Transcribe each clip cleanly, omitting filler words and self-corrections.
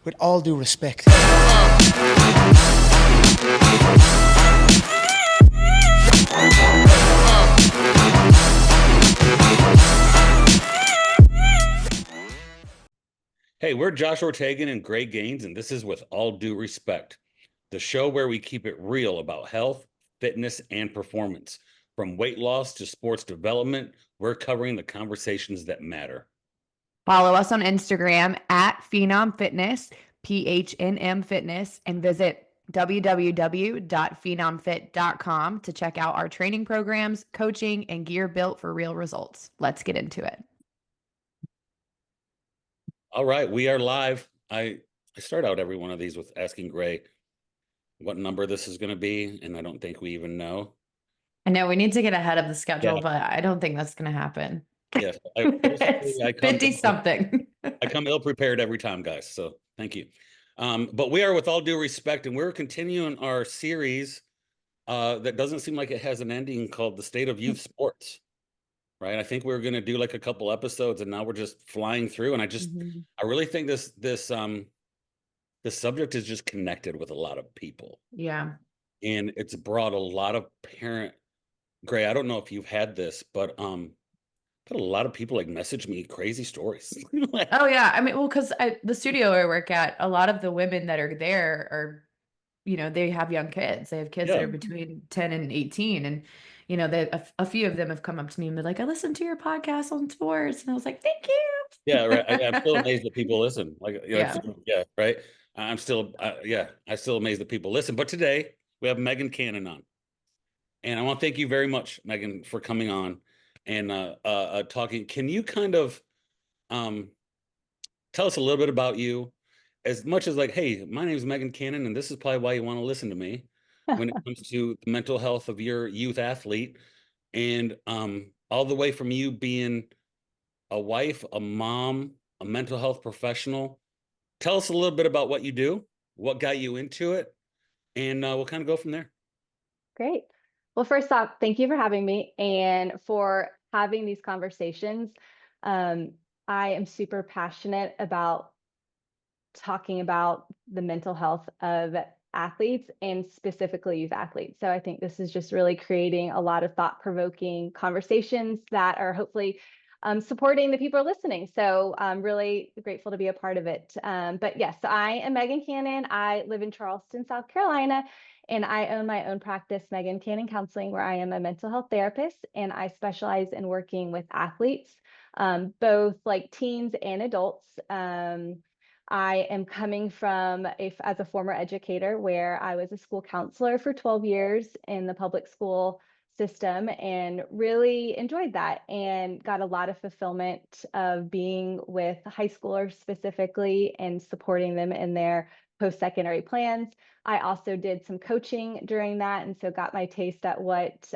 with all due respect. Hey, we're Josh Ortegon and Gray Gaines, and this is With All Due Respect, the show where we keep it real about health, fitness, and performance. From weight loss to sports development, we're covering the conversations that matter. Follow us on Instagram at Phenom Fitness, PHNM Fitness, and visit www.phenomfit.com to check out our training programs, coaching, and gear built for real results. Let's get into it. All right, we are live. I start out every one of these with asking Gray what number this is going to be, and I don't think we even know. I know we need to get ahead of the Yeah, schedule, but I don't think that's going to happen. yes. It's I come 50 something. I come ill prepared every time, guys. So thank you. But we are With All Due Respect, and we're continuing our series that doesn't seem like it has an ending, called The State of Youth Sports. Right. I think we were going to do like a couple episodes, and now we're just flying through. And Mhm. I really think this subject is just connected with a lot of people, Yeah. and it's brought a lot of Gray, I don't know if you've had this, but a lot of people like message me crazy stories. Oh yeah. I mean, well, because the studio I work at, a lot of the women that are there are, they have young kids. They have kids that Yeah. are between 10 and 18. And, a few of them have come up to me and been like, I listened to your podcast on sports. And I was like, thank you. Yeah, right. I'm still amazed that people listen. Like, Yeah. yeah, right. I'm still amazed that people listen. But today we have Megan Cannon on, and I want to thank you very much, Megan, for coming on and talking. Can you kind of um, tell us a little bit about you, as much as like, hey, my name is Megan Cannon, and this is probably why you want to listen to me when it comes to the mental health of your youth athlete, and all the way from you being a wife, a mom, a mental health professional. Tell us a little bit about what you do, what got you into it, and we'll kind of go from there. Great. Well, first off, thank you for having me and for having these conversations. Um, I am super passionate about talking about the mental health of athletes and specifically youth athletes. So I think this is just really creating a lot of thought-provoking conversations that are hopefully supporting the people listening. So I'm really grateful to be a part of it. But yes, I am Megan Cannon. I live in Charleston, South Carolina, and I own my own practice, Megan Cannon Counseling, where I am a mental health therapist, and I specialize in working with athletes, both like teens and adults. I am coming from as a former educator where I was a school counselor for 12 years in the public school system and really enjoyed that and got a lot of fulfillment of being with high schoolers specifically and supporting them in their post-secondary plans. I also did some coaching during that, and so got my taste at what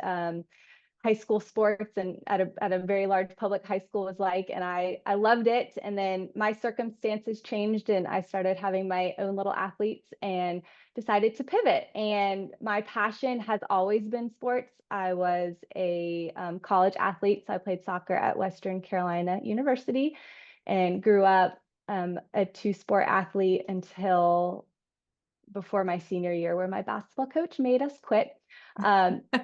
high school sports and at a very large public high school was like, and I loved it. And then my circumstances changed and I started having my own little athletes and decided to pivot. And my passion has always been sports. I was a college athlete, so I played soccer at Western Carolina University and grew up a two-sport athlete until before my senior year, where my basketball coach made us quit,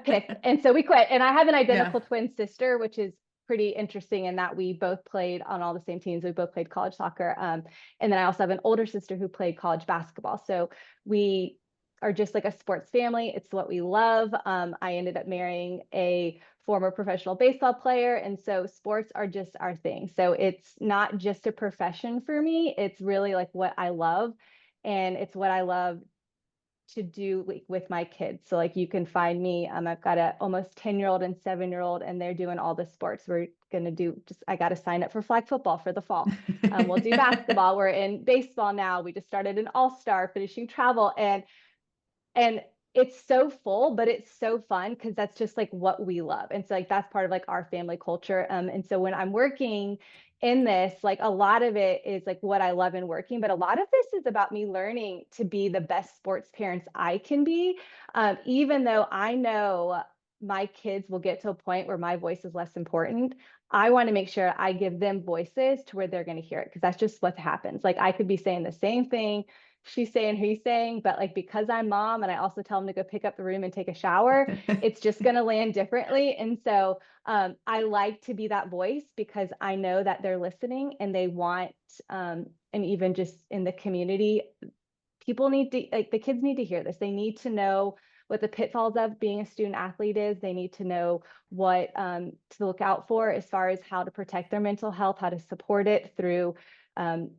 pick. And so we quit. And I have an Yeah. identical twin sister, which is pretty interesting in that we both played on all the same teams. We both played college soccer. And then I also have an older sister who played college basketball. So we are just like a sports family. It's what we love. I ended up marrying a former professional baseball player. And so sports are just our thing. So it's not just a profession for me. It's really like what I love. And it's what I love to do with my kids. So like you can find me. I've got a almost 10-year-old and 7-year-old, and they're doing all the sports. We're gonna do I got to sign up for flag football for the fall. We'll do basketball. We're in baseball now. We just started an all-star finishing travel, and it's so full, but it's so fun because that's just like what we love. And so like that's part of like our family culture. And so when I'm working in this, like a lot of it is like what I love in working, but a lot of this is about me learning to be the best sports parents I can be. Even though I know my kids will get to a point where my voice is less important, I want to make sure I give them voices to where they're going to hear it, because that's just what happens. Like I could be saying the same thing she's saying, he's saying, but like because I'm mom and I also tell them to go pick up the room and take a shower, it's just going to land differently. And so I like to be that voice because I know that they're listening and they want, and even just in the community, people need to, like the kids need to hear this. They need to know what the pitfalls of being a student athlete is. They need to know what to look out for as far as how to protect their mental health, how to support it through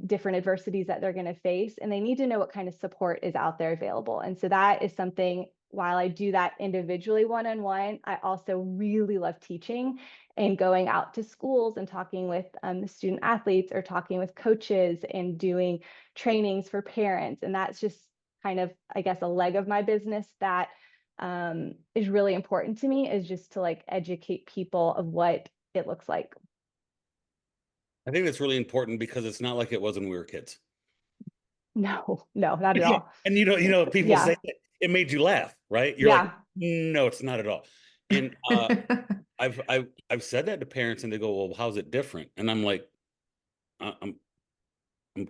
different adversities that they're going to face. And they need to know what kind of support is out there available. And so that is something, while I do that individually one-on-one, I also really love teaching and going out to schools and talking with the student athletes or talking with coaches and doing trainings for parents. And that's just kind of, I guess, a leg of my business that is really important to me, is just to like educate people of what it looks like. I think that's really important because it's not like it was when we were kids. No, not at all. And people say it made you laugh, right? You're like, no, it's not at all. And I've said that to parents and they go, well, how's it different? And I'm like, I'm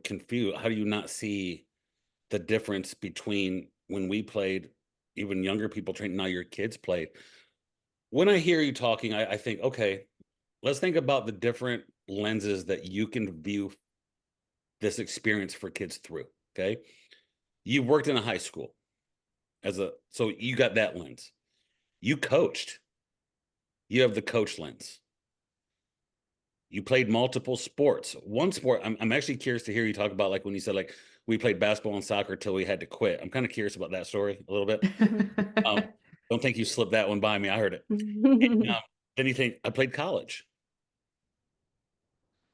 confused. How do you not see the difference between when we played, even younger people trained, now your kids played? When I hear you talking, I think, okay, let's think about the different lenses that you can view this experience for kids through. Okay. You worked in a high school so you got that lens. You coached. You have the coach lens. You played multiple sports. One sport, I'm actually curious to hear you talk about, like when you said like we played basketball and soccer till we had to quit. I'm kind of curious about that story a little bit. Don't think you slipped that one by me. I heard it. And, then you think I played college.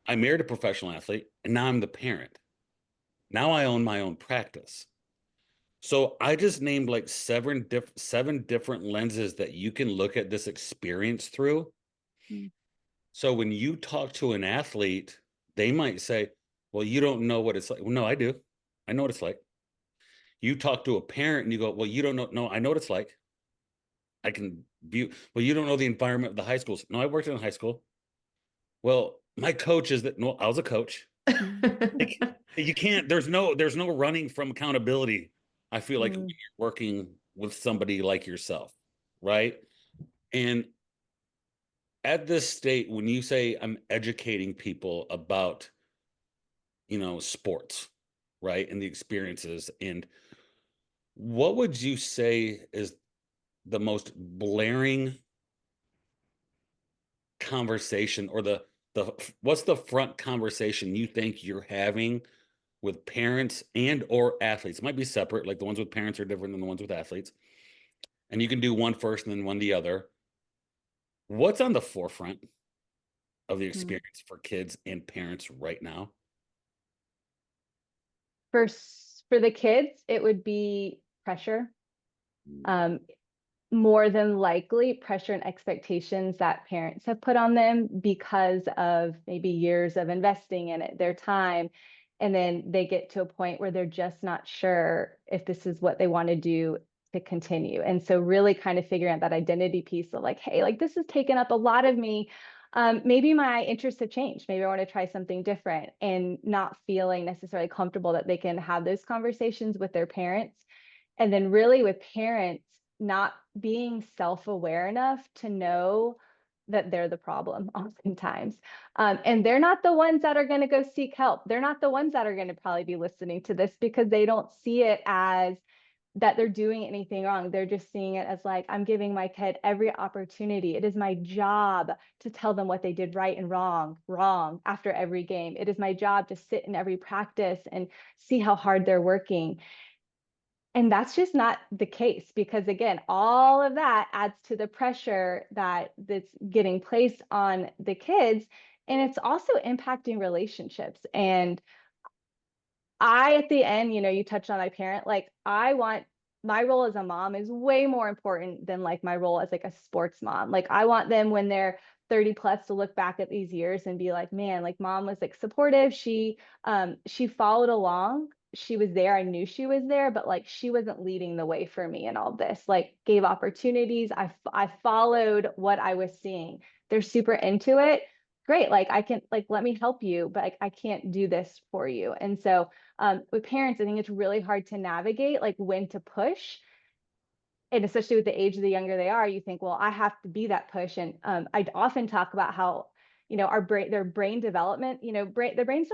I married a professional athlete, and now I'm the parent. Now I own my own practice. So I just named like seven different lenses that you can look at this experience through. So when you talk to an athlete, they might say, well, you don't know what it's like. Well, no, I do. I know what it's like. You talk to a parent and you go, well, you don't know. No, I know what it's like. I can view, well, you don't know the environment of the high schools. No, I worked in a high school. Well, my coach is that, no, I was a coach. Like, you can't, there's no running from accountability. I feel like when you're working with somebody like yourself, right? And at this state, when you say I'm educating people about, sports, right? And the experiences, and what would you say is the most blaring conversation, or the what's the front conversation you think you're having with parents and or athletes? It might be separate, like the ones with parents are different than the ones with athletes. And you can do one first and then one the other. What's on the forefront of the experience for kids and parents right now? For the kids, it would be pressure. More than likely pressure and expectations that parents have put on them because of maybe years of investing in it, their time. And then they get to a point where they're just not sure if this is what they want to do to continue. And so really kind of figuring out that identity piece of like, hey, like this has taken up a lot of me. Maybe my interests have changed. Maybe I want to try something different, and not feeling necessarily comfortable that they can have those conversations with their parents. And then really with parents, not being self-aware enough to know that they're the problem oftentimes. And they're not the ones that are going to go seek help. They're not the ones that are going to probably be listening to this because they don't see it as that they're doing anything wrong. They're just seeing it as like, I'm giving my kid every opportunity. It is my job to tell them what they did right and wrong after every game. It is my job to sit in every practice and see how hard they're working. And that's just not the case, because again, all of that adds to the pressure that's getting placed on the kids. And it's also impacting relationships. And at the end, you touched on my parent, like my role as a mom is way more important than like my role as like a sports mom. Like I want them when they're 30 plus to look back at these years and be like, man, like mom was like supportive. She followed along. she was there. I knew she was there, but like she wasn't leading the way for me in all this. Like gave opportunities. I followed what I was seeing. They're super into it. Great. Like I can like let me help you, but I can't do this for you. And so with parents, I think it's really hard to navigate like when to push, and especially with the age of the younger they are, you think, well, I have to be that push. And I often talk about how, their brain development, their brains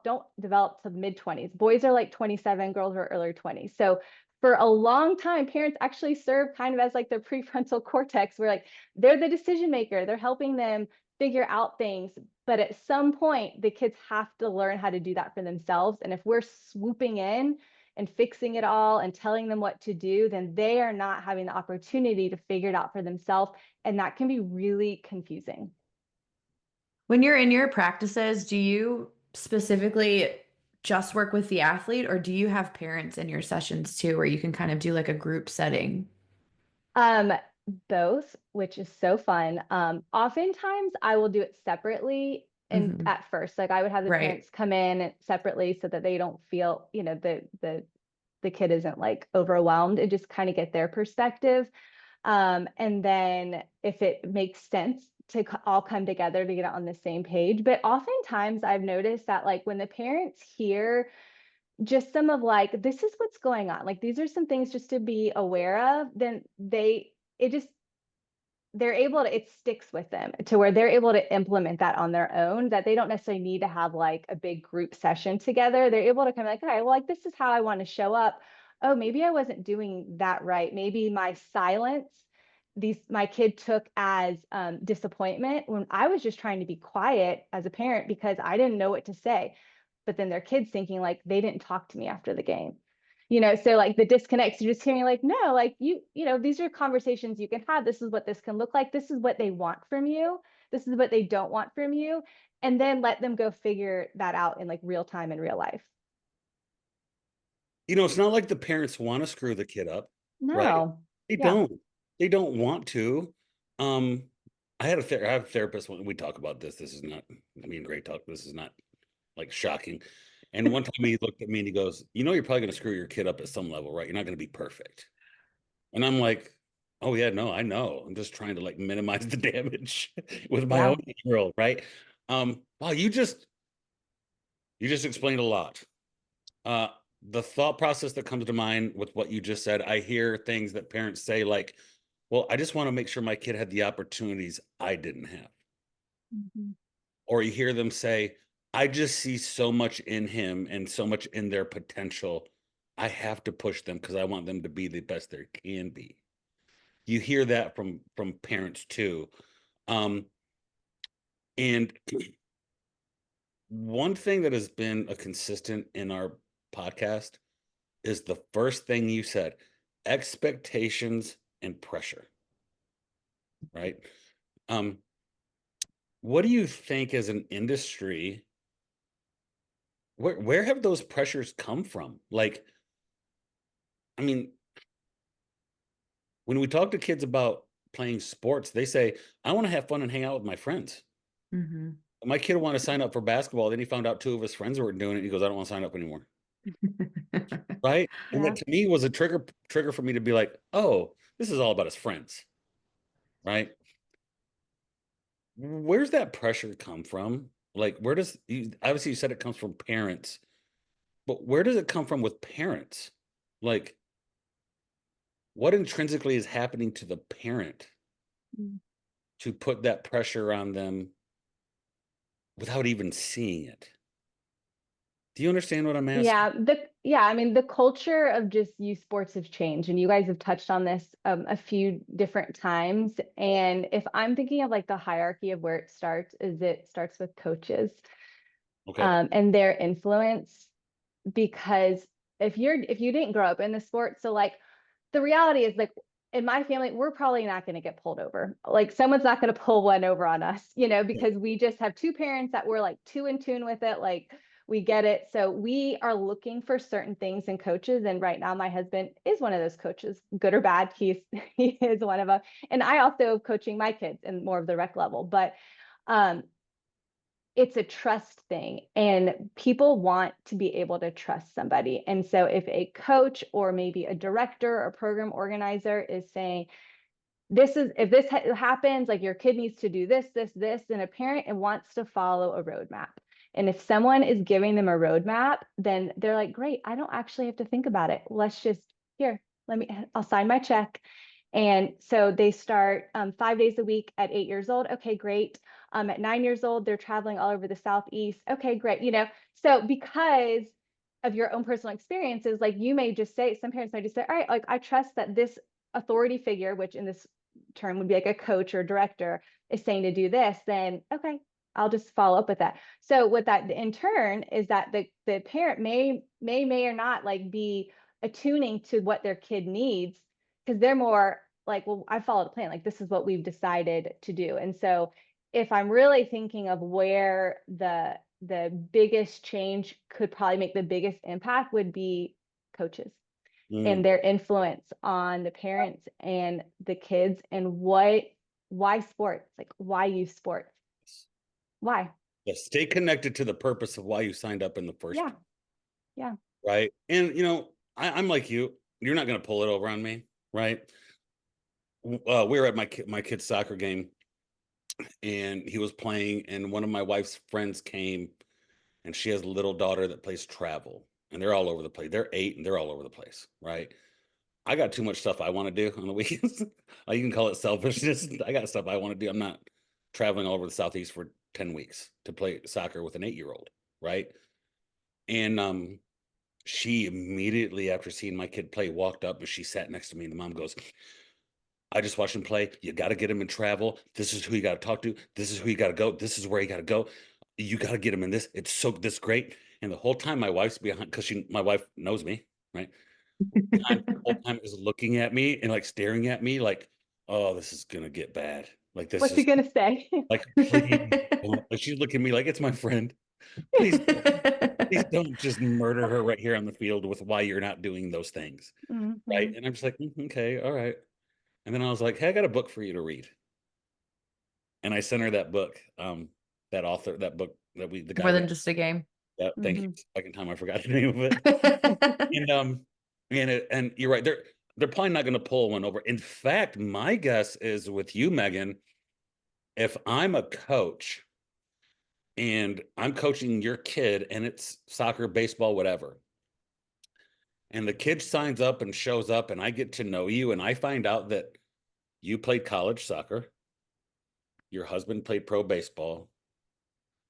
don't develop to mid 20s. Boys are like 27, girls are early 20s. So for a long time, parents actually serve kind of as like their prefrontal cortex, where like they're the decision maker, they're helping them figure out things. But at some point, the kids have to learn how to do that for themselves. And if we're swooping in and fixing it all and telling them what to do, then they are not having the opportunity to figure it out for themselves. And that can be really confusing. When you're in your practices, do you specifically just work with the athlete, or do you have parents in your sessions too, where you can kind of do like a group setting? Um, Both, which is so fun. Oftentimes I will do it separately. And Mhm. at first, like I would have the Right. parents come in separately so that they don't feel, the kid isn't like overwhelmed, and just kind of get their perspective. And then if it makes sense to all come together to get on the same page. But oftentimes I've noticed that like when the parents hear just some of like, this is what's going on, like these are some things just to be aware of, then it just, they're able to, it sticks with them to where they're able to implement that on their own, that they don't necessarily need to have like a big group session together. They're able to kind of like, all right, well, like this is how I want to show up. Oh, maybe I wasn't doing that right. Maybe my silence, my kid took as disappointment when I was just trying to be quiet as a parent because I didn't know what to say. But then their kids thinking like they didn't talk to me after the game. So like the disconnects, you're just hearing like, no, like these are conversations you can have. This is what this can look like. This is what they want from you. This is what they don't want from you. And then let them go figure that out in like real time in real life. It's not like the parents want to screw the kid up, right? No. They Yeah. don't. They don't want to. Um, I have a therapist when we talk about this. This is not, I mean, great talk. This is not like shocking. And one time he looked at me and he goes, you're probably going to screw your kid up at some level, right? You're not going to be perfect. And I'm like, oh yeah, no, I know. I'm just trying to like minimize the damage with my Yeah. own girl, right? Wow, you just explained a lot. Uh, the thought process that comes to mind with what you just said, I hear things that parents say like, well, I just want to make sure my kid had the opportunities I didn't have. Mhm. Or you hear them say, I just see so much in him and so much in their potential. I have to push them because I want them to be the best they can be. You hear that from parents too. Um, and one thing that has been a consistent in our podcast is the first thing you said, expectations and pressure, right? Um, what do you think as an industry, where have those pressures come from? Like, I mean, when we talk to kids about playing sports, they say, I want to have fun and hang out with my friends. Mhm. My kid wanted to sign up for basketball. Then he found out two of his friends were doing it. He goes, I don't want to sign up anymore. Right. And that Yeah. to me was a trigger for me to be like, oh, this is all about his friends. Right. Where's that pressure come from? Like, where does obviously you said it comes from parents, but where does it come from with parents? Like, what intrinsically is happening to the parent Mm. to put that pressure on them without even seeing it? Do you understand what I'm asking? I mean, the culture of just youth sports have changed, and you guys have touched on this a few different times. And if I'm thinking of like the hierarchy of where it starts, is it starts with coaches Okay. and their influence. Because if you didn't grow up in the sport, so like the reality is like in my family, we're probably not going to get pulled over. Like someone's not going to pull one over on us, because we just have two parents that were like too in tune with it. Like we get it. So we are looking for certain things in coaches. And right now my husband is one of those coaches, good or bad. He is one of them. And I also coaching my kids in more of the rec level. But um it's a trust thing, and people want to be able to trust somebody. And so if a coach or maybe a director or program organizer is saying, if this happens, like your kid needs to do this, then a parent wants to follow a roadmap. And if someone is giving them a roadmap, then they're like, great, I don't actually have to think about it. Let's just, here, I'll sign my check. And so they start 5 days a week at 8 years old. Okay, great. At 9 years old, they're traveling all over the Southeast. Okay, great. So because of your own personal experiences, like you may just say, some parents might just say, all right, like I trust that this authority figure, which in this term would be like a coach or director, is saying to do this, then okay, I'll just follow up with that. So what that in turn is that the parent may or not like be attuning to what their kid needs, because they're more like, well, I followed a plan, like this is what we've decided to do. And so if I'm really thinking of where the biggest change could probably make the biggest impact would be coaches and their influence on the parents and the kids, and why sports, like why use sports, why. Yeah, stay connected to the purpose of why you signed up in the first Yeah. place. Yeah. Right. And I'm like you're not going to pull it over on me. Right. We were at my kid's soccer game, and he was playing, and one of my wife's friends came, and she has a little daughter that plays travel, and they're all over the place. They're 8 and they're all over the place. Right. I got too much stuff I want to do on the weekends. You can call it selfishness. I got stuff I want to do. I'm not traveling all over the Southeast for 10 weeks to play soccer with an 8-year-old. Right. And she immediately, after seeing my kid play, walked up and she sat next to me, and the mom goes, I just watched him play. You got to get him in travel. This is who you got to talk to. This is who you got to go. This is where you got to go. You got to get him in this. It's so this great. And the whole time my wife's behind, because my wife knows me, right? The whole time is looking at me and like staring at me like, oh, this is gonna get bad. Like this What's he is gonna say? like, please don't. Like, she's looking at me like it's my friend. Please don't just murder her right here on the field with why you're not doing those things. Right. Mhm. And I'm just like, okay, all right. And then I was like, hey, I got a book for you to read. And I sent her that book, that author, that book that the guy More than wrote. just a game. Yeah, thank you. Mhm. Second time I forgot the name of it. And and you're right, they're probably not going to pull one over. In fact, my guess is with you, Megan, if I'm a coach and I'm coaching your kid and it's soccer, baseball, whatever, and the kid signs up and shows up and I get to know you and I find out that you played college soccer, your husband played pro baseball,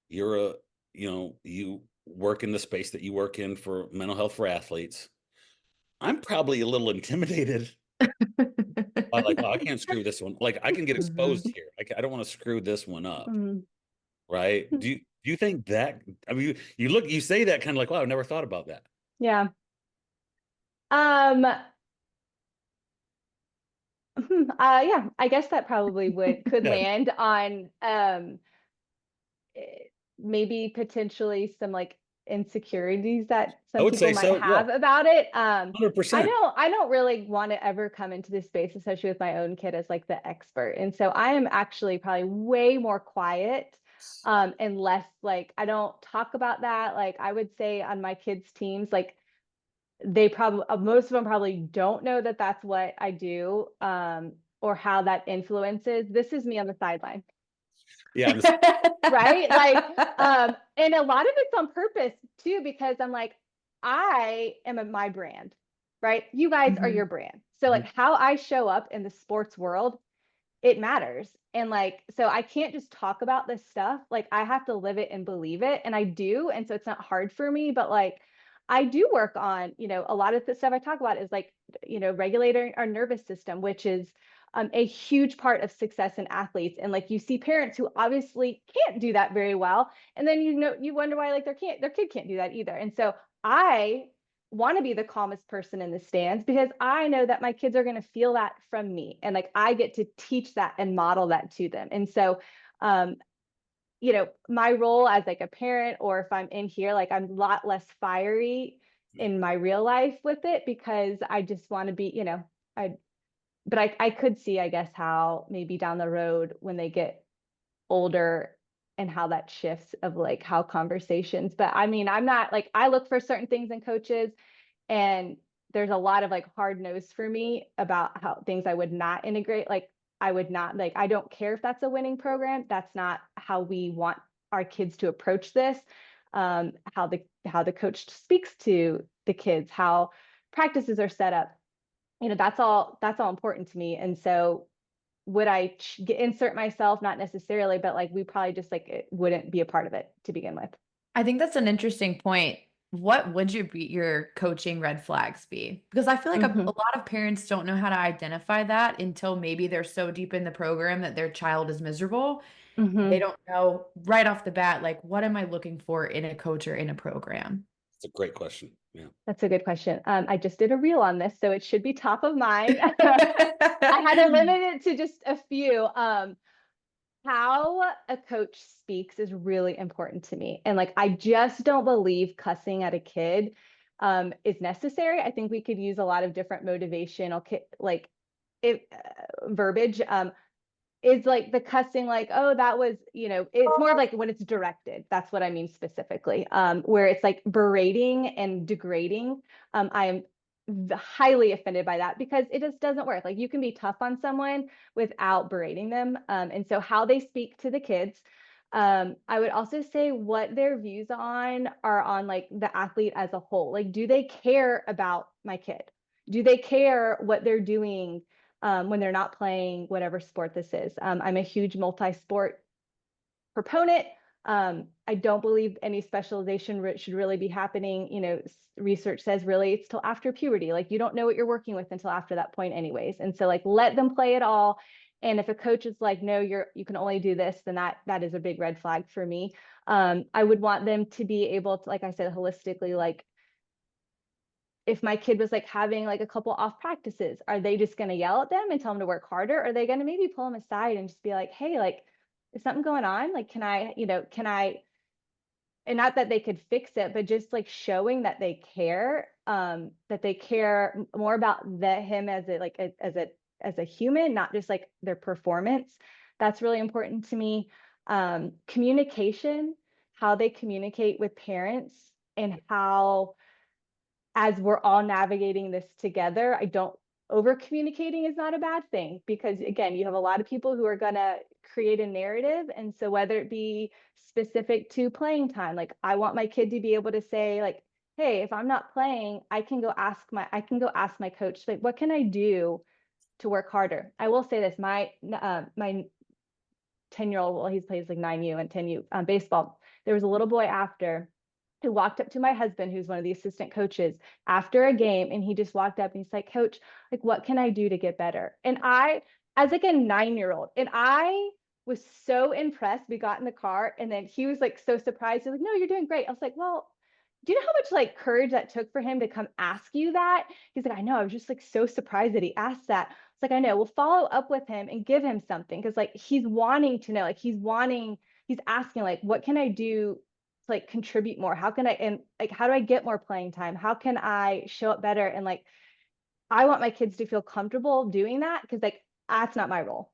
you're you work in the space that you work in for mental health for athletes. I'm probably a little intimidated. I like, oh, I can't screw this one. Like, I can get exposed Mhm. here. I don't want to screw this one up. Mhm. Right. Do you think that, I mean, you say that kind of like, wow, I've never thought about that. Yeah. Um, yeah, I guess that probably could Yeah. land on maybe potentially some like insecurities that I some would people say might so. Yeah. have about it. I 100%. don't I don't really want to ever come into this space, especially with my own kid, as like the expert. And so I am actually probably way more quiet, and less like, I don't talk about that. Like I would say on my kids' teams, like they probably, most of them probably don't know that that's what I do, or how that influences. This is me on the sideline. Yeah. Right? Like, and a lot of it's on purpose too, because I'm like, I am my brand, right? You guys are Mhm. your brand. So like how I show up in the sports world, it matters. And like, so I can't just talk about this stuff. Like I have to live it and believe it. And I do. And so it's not hard for me, but like I do work on, a lot of the stuff I talk about is like, regulating our nervous system, which is a huge part of success in athletes. And like you see parents who obviously can't do that very well. And then, you wonder why like their kid can't do that either. And so I want to be the calmest person in the stands, because I know that my kids are going to feel that from me. And like I get to teach that and model that to them. And so, my role as like a parent, or if I'm in here, like I'm a lot less fiery in my real life with it, because I just want to be, but I could see, I guess, how maybe down the road when they get older and how that shifts of like how conversations. But I mean, I'm not like, I look for certain things in coaches, and there's a lot of like hard nose for me about how things I would not integrate. Like I would not, like, I don't care if that's a winning program. That's not how we want our kids to approach this. How the coach speaks to the kids, how practices are set up. That's all important to me. And so would I insert myself? Not necessarily, but like we probably just like it wouldn't be a part of it to begin with. I think that's an interesting point. What would your coaching red flags be? Because I feel like a lot of parents don't know how to identify that until maybe they're so deep in the program that their child is miserable. They Mm-hmm. don't know right off the bat, like, what am I looking for in a coach or in a program? It's a great question. Yeah. That's a good question. I just did a reel on this, so it should be top of mind. I had to limit it to just a few. How a coach speaks is really important to me. And like, I just don't believe cussing at a kid is necessary. I think we could use a lot of different motivational, like verbiage. Is like the cussing, like, oh, that was, it's more of like when it's directed. That's what I mean specifically. Where it's like berating and degrading. I am highly offended by that because it just doesn't work. Like you can be tough on someone without berating them. And so how they speak to the kids. I would also say what their views are on like the athlete as a whole. Like, do they care about my kid? Do they care what they're doing when they're not playing whatever sport this is? I'm a huge multi-sport proponent. I don't believe any specialization should really be happening. Research says really it's till after puberty. Like you don't know what you're working with until after that point anyways. And so like let them play it all. And if a coach is like, no, you can only do this, then that is a big red flag for me. I would want them to be able to, like I said, holistically, like if my kid was like having like a couple off practices, are they just going to yell at them and tell them to work harder? Or are they going to maybe pull them aside and just be like, hey, like, is something going on? Like, and not that they could fix it, but just like showing that they care more about him as a human, not just like their performance. That's really important to me. Communication, how they communicate with parents, and how, as we're all navigating this together, I don't over communicating is not a bad thing, because again, you have a lot of people who are going to create a narrative. And so whether it be specific to playing time, like I want my kid to be able to say like, hey, if I'm not playing, I can go ask my coach, like, what can I do to work harder? I will say this, my 10-year-old, well, he plays like 9U and 10U baseball. There was a little boy who walked up to my husband, who's one of the assistant coaches, after a game, and he just walked up and he's like, coach, like, what can I do to get better? And I, as like a 9-year-old, and I was so impressed. We got in the car, and then he was like so surprised. He's like, no, you're doing great. I was like, well, do you know how much like courage that took for him to come ask you that? He's like, I know. I was just like so surprised that he asked that. It's like, I know. We'll follow up with him and give him something, because like he's wanting to know, like he's asking, like, what can I do to like contribute more? How can I, and like, how do I get more playing time? How can I show up better? And like, I want my kids to feel comfortable doing that, because like that's not my role.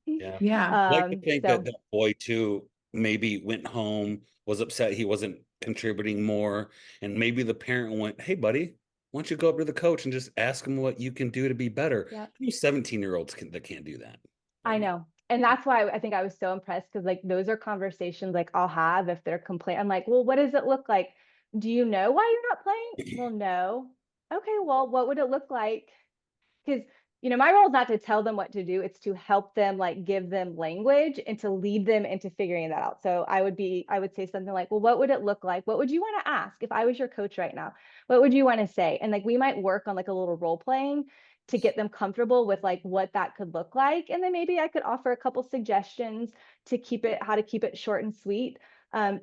Yeah. Yeah. I like to think that So that boy too maybe went home, was upset he wasn't contributing more, and maybe the parent went, "Hey, buddy, why don't you go up to the coach and just ask him what you can do to be better?" yeah. 17-year-olds that can't do that. I Right? know. And that's why I think I was so impressed, because like those are conversations like I'll have if they're complaining. I'm like, well, what does it look like? Do you know why you're not playing? Well, no. Okay, well, what would it look like? Because my role is not to tell them what to do, it's to help them, like give them language and to lead them into figuring that out. So I would say something like, well, what would it look like? What would you want to ask if I was your coach right now? What would you want to say? And like we might work on like a little role playing to get them comfortable with like what that could look like. And then maybe I could offer a couple suggestions how to keep it short and sweet.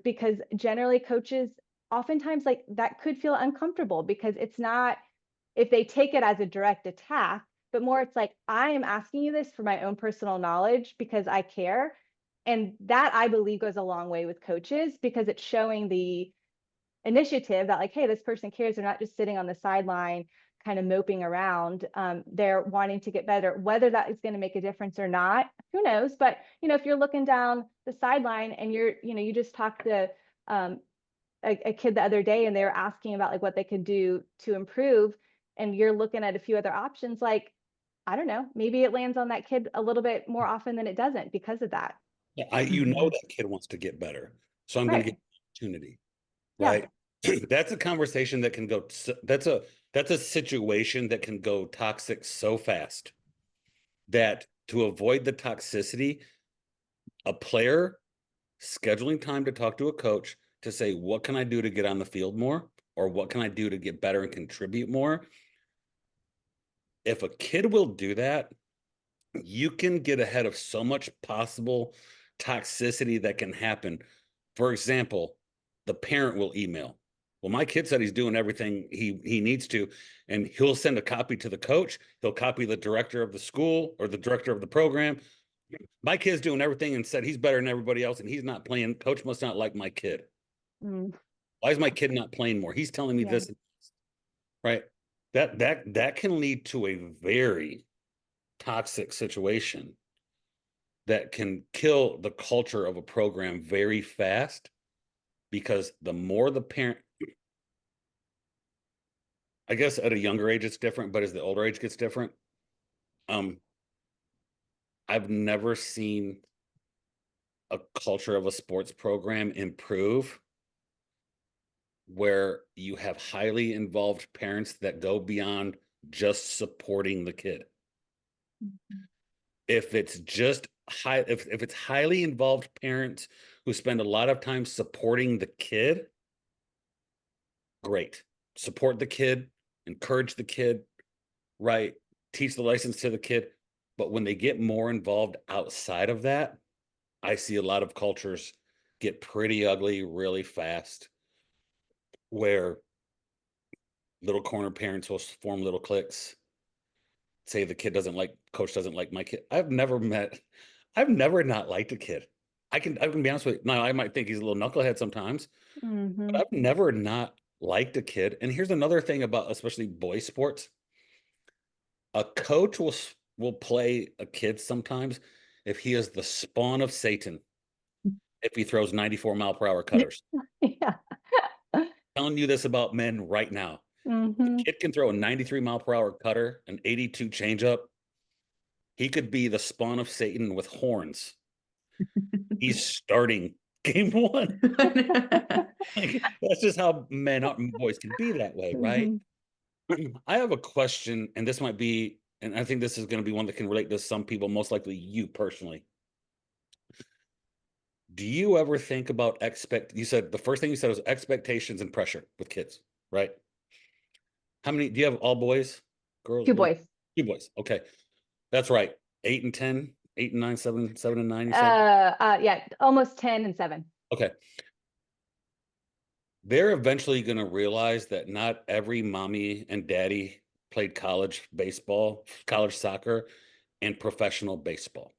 Because generally coaches oftentimes like that could feel uncomfortable, because it's not, if they take it as a direct attack, but more it's like, I am asking you this for my own personal knowledge because I care. And that, I believe, goes a long way with coaches, because it's showing initiative that like, hey, this person cares. They're not just sitting on the sideline kind of moping around. They're wanting to get better. Whether that is going to make a difference or not, who knows? But if you're looking down the sideline and you just talked to a kid the other day and they were asking about like what they could do to improve, and you're looking at a few other options, like, I don't know, maybe it lands on that kid a little bit more often than it doesn't because of that. You know that kid wants to get better, so I'm going to Right. give opportunity, Yeah. right? That's a conversation that can go. That's a situation that can go toxic so fast that to avoid the toxicity, a player scheduling time to talk to a coach to say, what can I do to get on the field more? Or what can I do to get better and contribute more? If a kid will do that, you can get ahead of so much possible toxicity that can happen. For example, the parent will email. Well, my kid said he's doing everything he needs to, and he'll send a copy to the coach. He'll copy the director of the school or the director of the program. My kid's doing everything and said he's better than everybody else, and he's not playing. Coach must not like my kid. Mm, Why is my kid not playing more? He's telling me yeah. this, right? That can lead to a very toxic situation that can kill the culture of a program very fast, because the more the parent, I guess at a younger age it's different, but as the older age gets different, um, I've never seen a culture of a sports program improve where you have highly involved parents that go beyond just supporting the kid. Mhm. If it's just if it's highly involved parents who spend a lot of time supporting the kid, great. Support the kid, encourage the kid, right? Teach the license to the kid. But when they get more involved outside of that, I see a lot of cultures get pretty ugly really fast, where little corner parents will form little cliques, say the kid doesn't like, coach doesn't like my kid. I've never not liked a kid. I can be honest with you. Now, I might think he's a little knucklehead sometimes, but Mhm. I've never not liked a kid. And here's another thing about especially boys sports. A coach will play a kid sometimes if he is the spawn of Satan, if he throws 94-mile-per-hour cutters. Yeah. Telling you this about men right now. The Mhm. kid can throw a 93-mile-per-hour cutter, an 82 changeup. He could be the spawn of Satan with horns. He's starting game one. Like, that's just how boys can be that way, right? Mhm. I have a question, and this might be, and I think this is going to be one that can relate to some people, most likely you personally. Do you ever think about you said the first thing you said was expectations and pressure with kids, right? How many do you have? All boys, girls, Two boys? boys. Two boys. Okay. That's right. 8 and 10, 8 and 9, 7 and 9, you said? Yeah, almost 10 and 7. Okay. They're eventually going to realize that not every mommy and daddy played college baseball, college soccer, and professional baseball.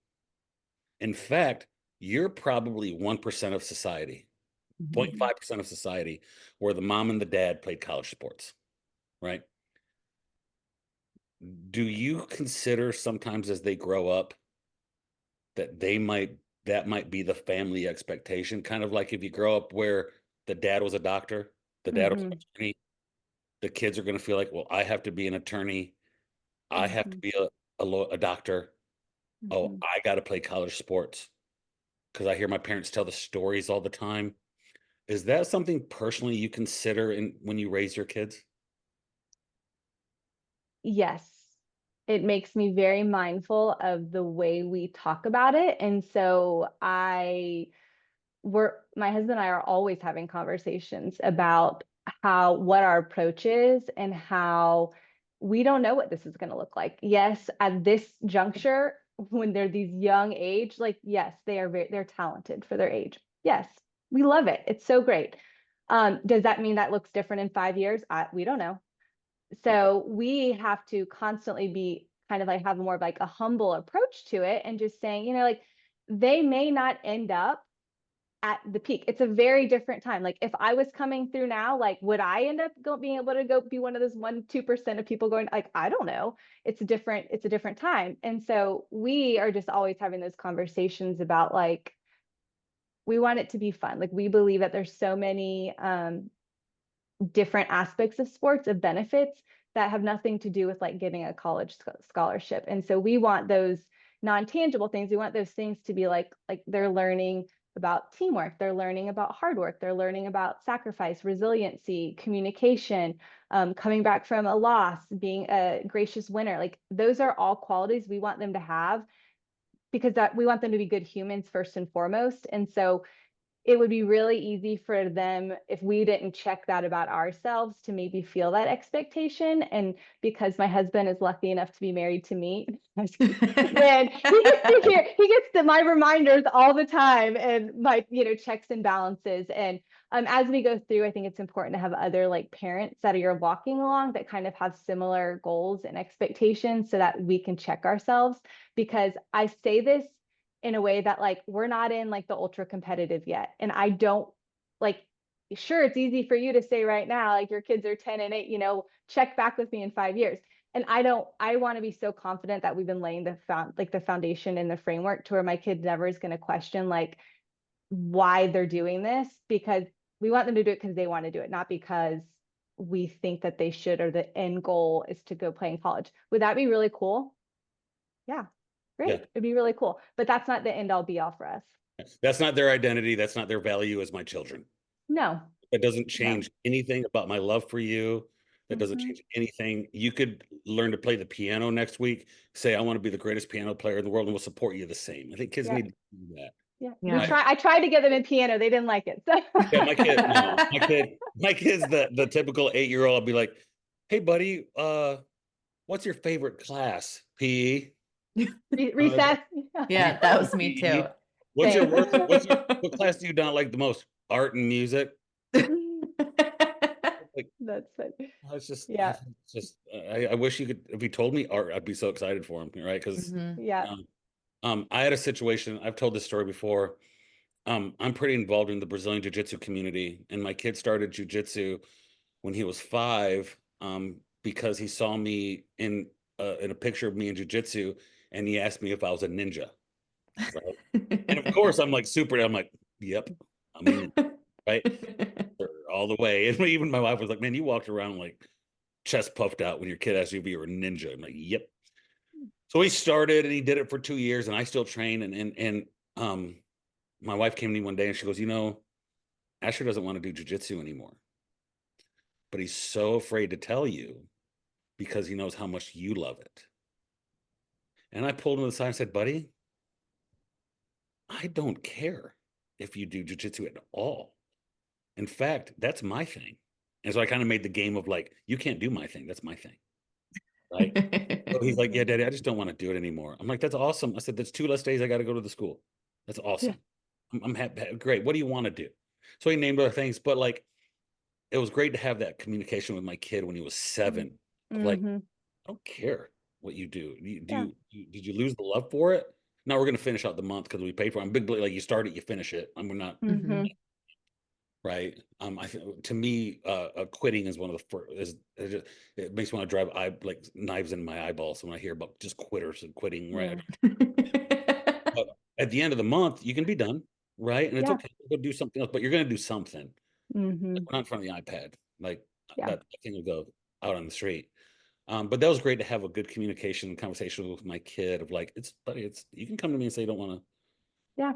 In fact, you're probably 1% of society, Mhm. 0.5% of society, where the mom and the dad played college sports, right? Do you consider sometimes as they grow up that that might be the family expectation? Kind of like if you grow up where the dad was a doctor, the dad was an Mhm. attorney, the kids are going to feel like, well, I have to be an attorney. I have to Mhm. be a doctor. Oh, Mhm. I got to play college sports because I hear my parents tell the stories all the time. Is that something personally you consider in when you raise your kids? Yes. It makes me very mindful of the way we talk about it. And so my husband and I are always having conversations about what our approach is and how we don't know what this is going to look like. Yes, at this juncture, when they're these young age, like, yes, they're talented for their age. Yes, we love it. It's so great. Does that mean that looks different in 5 years? We don't know. So we have to constantly be kind of like have more of like a humble approach to it and just saying, like, they may not end up at the peak. It's a very different time. Like if I was coming through now, like would I end up being able to go be one of those 1-2% of people going, like, I don't know. It's a different time. And so we are just always having those conversations about like, we want it to be fun. Like we believe that there's so many different aspects of sports, of benefits that have nothing to do with like getting a college scholarship. And so we want those non-tangible things. We want those things to be like they're learning about teamwork, they're learning about hard work, they're learning about sacrifice, resiliency, communication, coming back from a loss, being a gracious winner. Like those are all qualities we want them to have, because that we want them to be good humans first and foremost. And so it would be really easy for them if we didn't check that about ourselves to maybe feel that expectation. And because my husband is lucky enough to be married to me, then he gets my reminders all the time, and my, checks and balances. And as we go through, I think it's important to have other like parents that you're walking along that kind of have similar goals and expectations so that we can check ourselves. Because I say this in a way that like we're not in like the ultra competitive yet. And I don't like, sure, it's easy for you to say right now, like your kids are 10 and 8, check back with me in 5 years. And I want to be so confident that we've been laying the foundation and the framework to where my kid never is going to question like why they're doing this, because we want them to do it because they want to do it, not because we think that they should, or the end goal is to go play in college. Would that be really cool? Yeah. Great. Yeah. It'd be really cool. But that's not the end all be all for us. That's not their identity. That's not their value as my children. No. That doesn't change anything about my love for you. That doesn't change anything. You could learn to play the piano next week, say, I want to be the greatest piano player in the world, and we'll support you the same. I think kids need to do that. Yeah. I tried to get them in piano. They didn't like it. So. Yeah, my kid's the typical 8-year-old. I'll be like, hey buddy, what's your favorite class? PE? Recess. Yeah, that was me too. What class do you not like the most? Art and music? Like, that's funny. It's just, yeah. It's just, I wish you could, if he told me art, I'd be so excited for him, right? Because I had a situation, I've told this story before. I'm pretty involved in the Brazilian Jiu-Jitsu community, and my kid started Jiu-Jitsu when he was 5, because he saw me in a picture of me in Jiu-Jitsu, and he asked me if I was a ninja. Right? And of course, I'm like, yep, I'm a ninja, right? All the way. And even my wife was like, man, you walked around like chest puffed out when your kid asked you if you were a ninja. I'm like, yep. So he started and he did it for 2 years, and I still train. And my wife came to me one day and she goes, Asher doesn't want to do jiu-jitsu anymore, but he's so afraid to tell you because he knows how much you love it. And I pulled him to the side and said, buddy, I don't care if you do jiu-jitsu at all. In fact, that's my thing. And so I kind of made the game of like, you can't do my thing. That's my thing. Right. So he's like, yeah, Daddy, I just don't want to do it anymore. I'm like, that's awesome. I said, that's 2 less days I got to go to the school. That's awesome. Yeah. I'm happy. Great. What do you want to do? So he named other things, but like, it was great to have that communication with my kid when he was 7. Like, I don't care what you do. Did you lose the love for it? Now we're going to finish out the month because we pay for it. I'm big, like you start it, you finish it. We're not. Right. To me, quitting is one of the first. It makes me want to drive like knives in my eyeballs when I hear about just quitters and quitting. Right. But at the end of the month, you can be done, right? And it's okay to go do something else, but you're going to do something. Like we're not in front of the iPad. Like that thing will go out on the street. But that was great to have a good communication conversation with my kid of like, buddy, you can come to me and say you don't want to. Yeah.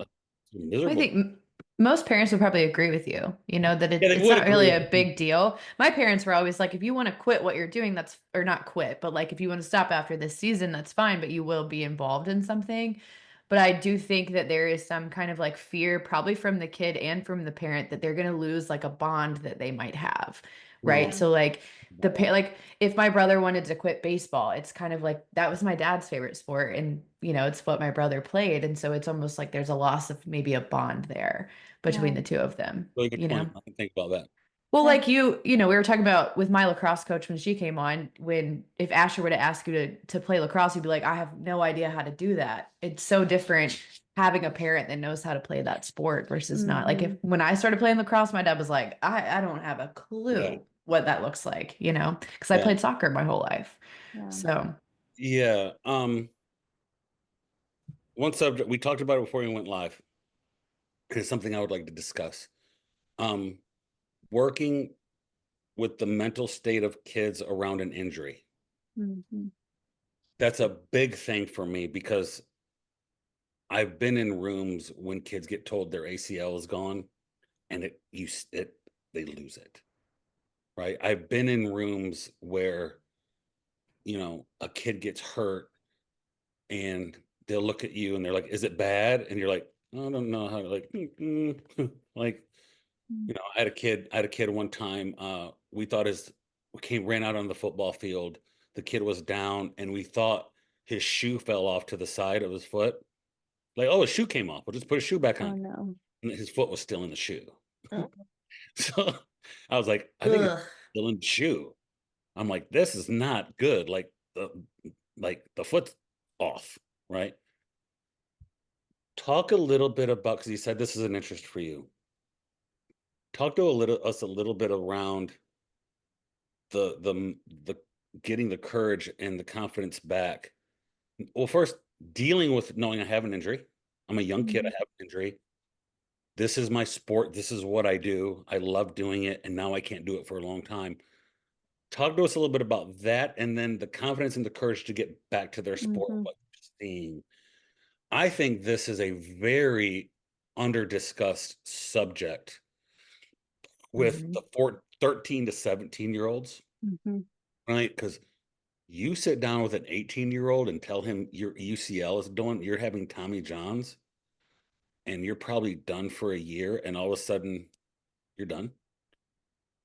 Miserable. I think most parents would probably agree with you, that it's not really a big deal. My parents were always like, if you want to quit what you're doing, or not quit, but like if you want to stop after this season, that's fine, but you will be involved in something. But I do think that there is some kind of like fear, probably from the kid and from the parent, that they're going to lose like a bond that they might have. Right. So like like if my brother wanted to quit baseball, it's kind of like that was my dad's favorite sport. And, it's what my brother played. And so it's almost like there's a loss of maybe a bond there between the two of them. Really good point. I can think about that. Well, Yeah. like you know, we were talking about with my lacrosse coach when she came on, when if Asher were to ask you to play lacrosse, you'd be like, I have no idea how to do that. It's so different having a parent that knows how to play that sport versus not. Like if Mhm. when I started playing lacrosse, my dad was like, I don't have a Yeah. clue what that looks like, you know, because I Yeah. played soccer my whole life. Yeah. So Yeah. One subject we talked about it before we went live. It's something I would like to discuss. Um, Working with the mental state of kids around an injury. Mhm. That's a big thing for me because I've been in rooms when kids get told their ACL is gone and they lose it. Right? I've been in rooms where, a kid gets hurt and they'll look at you and they're like, "Is it bad?" And you're like, "I don't know how to like like Mm. I had a kid one time, we thought ran out on the football field. The kid was down and we thought his shoe fell off to the side of his foot. Like, oh, his shoe came off. We'll just put his shoe back Oh on. no. And his foot was still in the shoe. So I was like, I think it's ugh. still in the shoe. I'm like, this is not good. Like the foot's off, right? Talk a little bit about, because you said this is an interest for you. Talk to us a little bit around the getting the courage and the confidence back. Well, first, dealing with knowing I have an injury. I'm a young kid. I Mhm. have an injury. This is my sport. This is what I do. I love doing it, and now I can't do it for a long time. Talk to us a little bit about that, and then the confidence and the courage to get back to their sport. Mhm. What you're seeing. I think this is a very under discussed subject with Mhm. the 13 to 17-year-olds, Mhm. right? Because you sit down with an 18-year-old and tell him your UCL is done, you're having Tommy Johns, and you're probably done for a year, and all of a sudden you're done.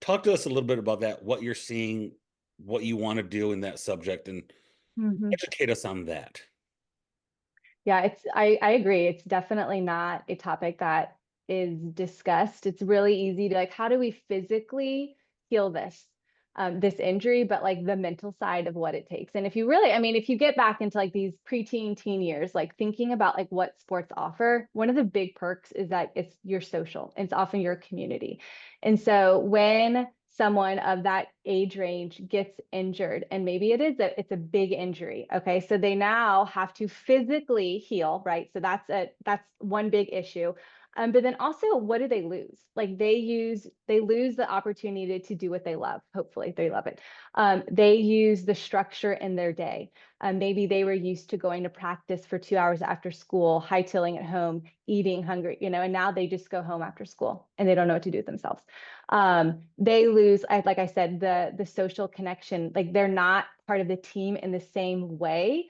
Talk to us a little bit about that, what you're seeing, what you want to do in that subject, and Mhm. educate us on that. Yeah, I agree. It's definitely not a topic that is discussed. It's really easy to like, how do we physically heal this injury, but like the mental side of what it takes. And if you really, I mean, if you get back into like these preteen, teen years, like thinking about like what sports offer, one of the big perks is that it's your social, it's often your community. And so when someone of that age range gets injured, and maybe it's a big injury, okay, so they now have to physically heal, right? So that's one big issue. But then also, what do they lose? Like they lose the opportunity to do what they love. Hopefully they love it. They use the structure in their day. Maybe they were used to going to practice for 2 hours after school, hightailing at home, eating hungry, and now they just go home after school and they don't know what to do with themselves. They lose, like I said, the social connection. Like they're not part of the team in the same way.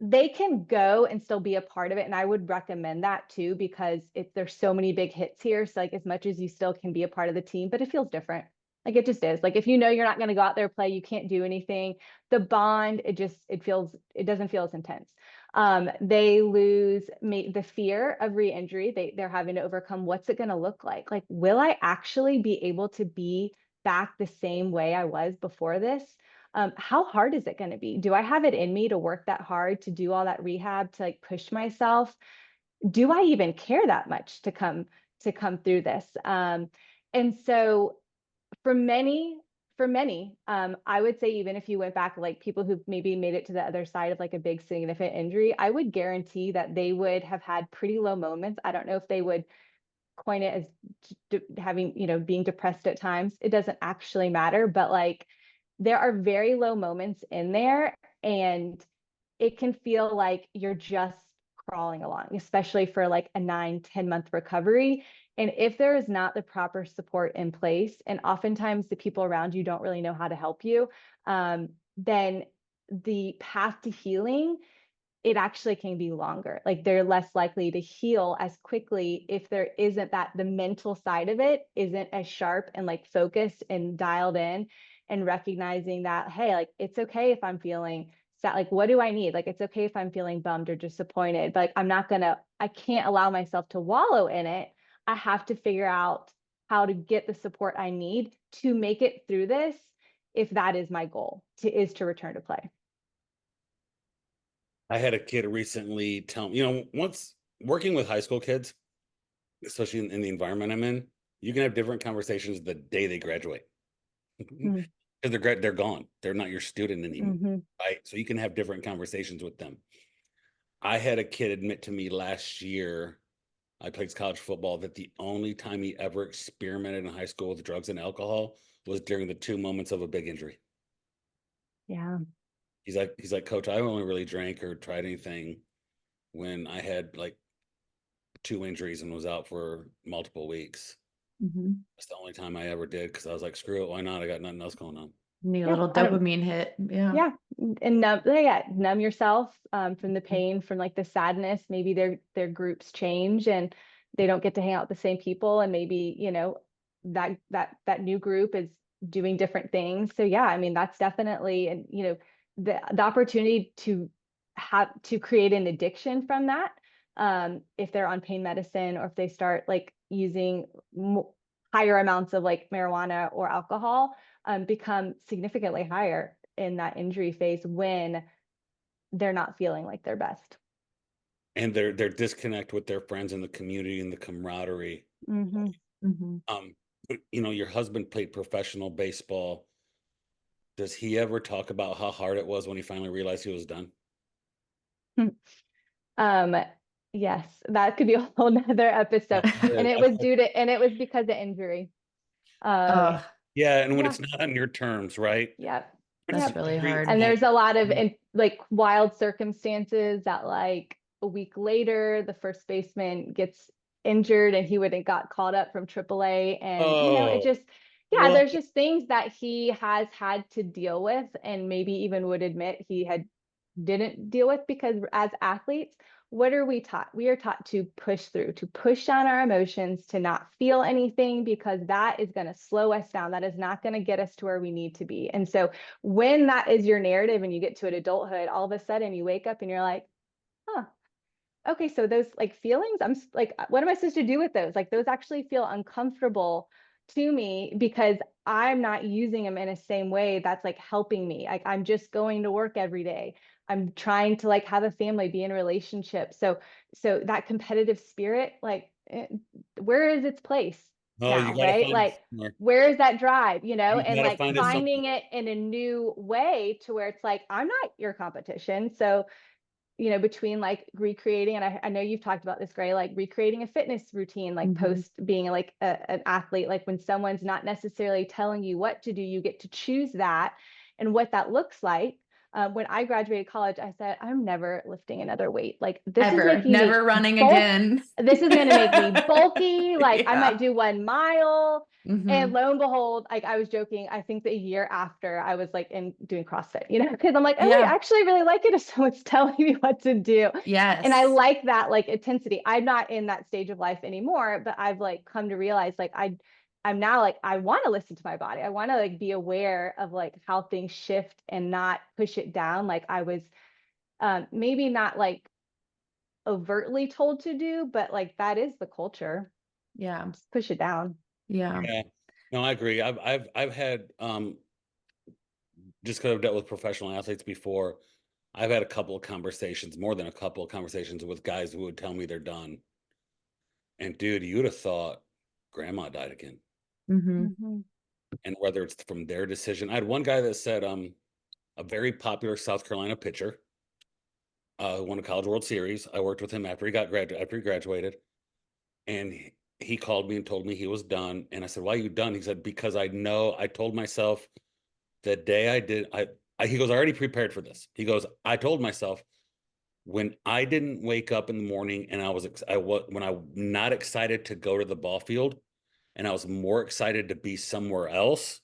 They can go and still be a part of it, and I would recommend that too, because there's so many big hits here. So like as much as you still can be a part of the team, but it feels different. Like it just is. Like if you know you're not going to go out there play, you can't do anything. The bond, it doesn't feel as intense. They lose the fear of re-injury. They're having to overcome, what's it going to look like? Like, will I actually be able to be back the same way I was before this? How hard is it going to be? Do I have it in me to work that hard, to do all that rehab, to like push myself? Do I even care that much to come through this? And so for many, I would say, even if you went back, like people who maybe made it to the other side of like a big significant injury, I would guarantee that they would have had pretty low moments. I don't know if they would coin it as having, being depressed at times. It doesn't actually matter, but like there are very low moments in there, and it can feel like you're just crawling along, especially for like a 9-10 month recovery. And if there is not the proper support in place, and oftentimes the people around you don't really know how to help you, then the path to healing, it actually can be longer. Like they're less likely to heal as quickly if there isn't the mental side of it isn't as sharp and like focused and dialed in, and recognizing that, hey, like it's okay if I'm feeling sad. Like, what do I need? Like, it's okay if I'm feeling bummed or disappointed, but like, I can't allow myself to wallow in it. I have to figure out how to get the support I need to make it through this, if that is my goal, is to return to play. I had a kid recently tell me, once working with high school kids, especially in the environment I'm in, you can have different conversations the day they graduate. Mm. Because they're gone. They're not your student anymore. Mhm. Right. So you can have different conversations with them. I had a kid admit to me last year, I played college football, that the only time he ever experimented in high school with drugs and alcohol was during the 2 moments of a big injury. Yeah. He's like, Coach, I only really drank or tried anything when I had like 2 injuries and was out for multiple weeks. Mhm. That's the only time I ever did, because I was like, screw it, why not? I got nothing else going on. Need a Yeah. little dopamine hit. Yeah. Yeah. And numb yourself from the pain, from like the sadness. Maybe their groups change and they don't get to hang out with the same people, and maybe, that new group is doing different things. So yeah, I mean, that's definitely, and the opportunity to create an addiction from that, if they're on pain medicine, or if they start like using higher amounts of like marijuana or alcohol, become significantly higher in that injury phase when they're not feeling like their best. And their disconnect with their friends and the community and the camaraderie. Mm-hmm. Mm-hmm. Your husband played professional baseball. Does he ever talk about how hard it was when he finally realized he was done? um yes, that could be a whole nother episode. And it was because of injury. um Oh, Yeah, and when yeah. it's not on your terms, right? Yep. When it's that's Yep. really injury, hard. And like, there's a lot of like wild circumstances that like a week later the first baseman gets injured and he would have got called up from AAA, and it oh, just, yeah, what? there's just things that he has had to deal with, and maybe even would admit he didn't deal with, because as athletes, what are we taught? We are taught to push through, to push down our emotions, to not feel anything, because that is going to slow us down. That is not going to get us to where we need to be. And so when that is your narrative and you get to an adulthood, all of a sudden you wake up and you're like, huh, okay, so those like feelings, I'm like, what am I supposed to do with those? Like, those actually feel uncomfortable to me because I'm not using them in a same way that's like helping me. Like, I'm just going to work every day. I'm trying to like have a family, be in a relationship. So that competitive spirit, like, where is its place Oh, you now, got to right? find it Like, somewhere. where is that drive, You and got to like find it somewhere. finding it in a new way to where it's like, I'm not your competition. So between like recreating, and I know you've talked about this, Gray, like recreating a fitness routine, like Mm-hmm. post being like an athlete, like when someone's not necessarily telling you what to do, you get to choose that and what that looks like. When I graduated college, I said, I'm never lifting another weight. Like, this is Ever. making Never me running bulk. again. This is going to make me bulky. Like, I Yeah. might do 1 mile. And Mm-hmm. lo and behold, like, I was joking, I think the year after I was like in doing CrossFit, because I'm like, oh wait, I Yeah. actually really like it if someone's telling me what to do. And I Yes. like that like intensity. I'm not in that stage of life anymore, but I've like come to realize like I'm now like, I want to listen to my body. I want to like be aware of like how things shift and not push it down. Like I was maybe not like overtly told to do, but like that is the culture. Yeah. Just push it down. Yeah. Yeah. No, I agree. I've had just because I've dealt with professional athletes before, I've had a couple of conversations, more than a couple of conversations with guys who would tell me they're done. And dude, you would have thought grandma died again. Mm-hmm. Mm-hmm. And whether it's from their decision, I had one guy that said, a very popular South Carolina pitcher, won a College World Series. I worked with him after he graduated, and he called me and told me he was done. And I said, "Why are you done?" He said, "Because I told myself the day I did, he goes, I already prepared for this. He goes, I told myself when I didn't wake up in the morning and when I was not excited to go to the ball field and I was more excited to be somewhere else,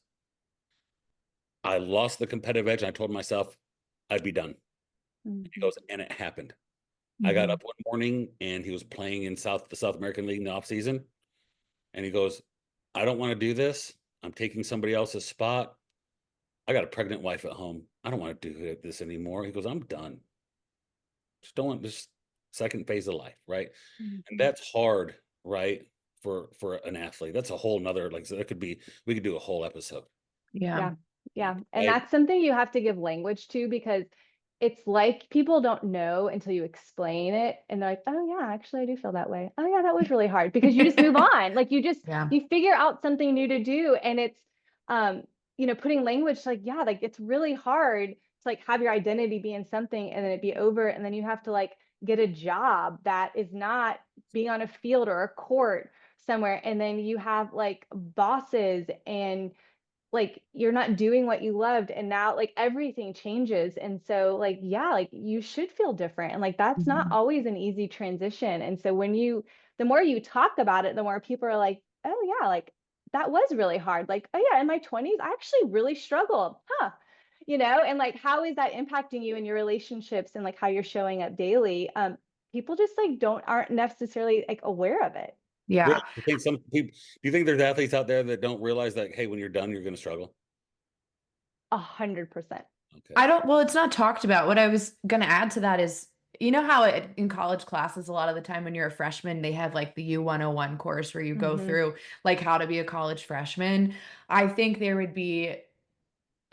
I lost the competitive edge and I told myself I'd be done." He Mm-hmm. goes, and it happened. I got Mm-hmm. up one morning and he was playing in the South American League in the off season. And he goes, I don't want to do this. I'm taking somebody else's spot. I got a pregnant wife at home. I don't want to do this anymore. He goes, I'm done. Just don't want this second phase of life, right? And Mm-hmm. that's hard, right? for an athlete. That's a whole nother, like, so that could be, we could do a whole episode. Yeah. Yeah. And Right? that's something you have to give language to, because it's like people don't know until you explain it. And they're like, oh yeah, actually I do feel that way. Oh yeah, that was really hard, because you just move on. Like Yeah. you figure out something new to do. And it's um, putting language to, like, yeah, like it's really hard to like have your identity be in something and then it be over. And then you have to like get a job that is not being on a field or a court somewhere. And then you have like bosses, and like you're not doing what you loved, and now like everything changes. And so like, yeah, like you should feel different, and like that's not Mhm. always an easy transition. And so the more you talk about it, the more people are like, oh yeah, like that was really hard. Like, oh yeah, in my 20s I actually really struggled, huh? And like, how is that impacting you in your relationships and like how you're showing up daily? People just like aren't necessarily like aware of it. Really? Yeah. I think some people, do you think there's athletes out there that don't realize that, hey, when you're done, you're going to struggle? 100%. Okay. I don't, well, it's not talked about. What I was going to add to that is, how in college classes, a lot of the time when you're a freshman, they have like the U101 course where you go Mm-hmm. through like how to be a college freshman. I think there would be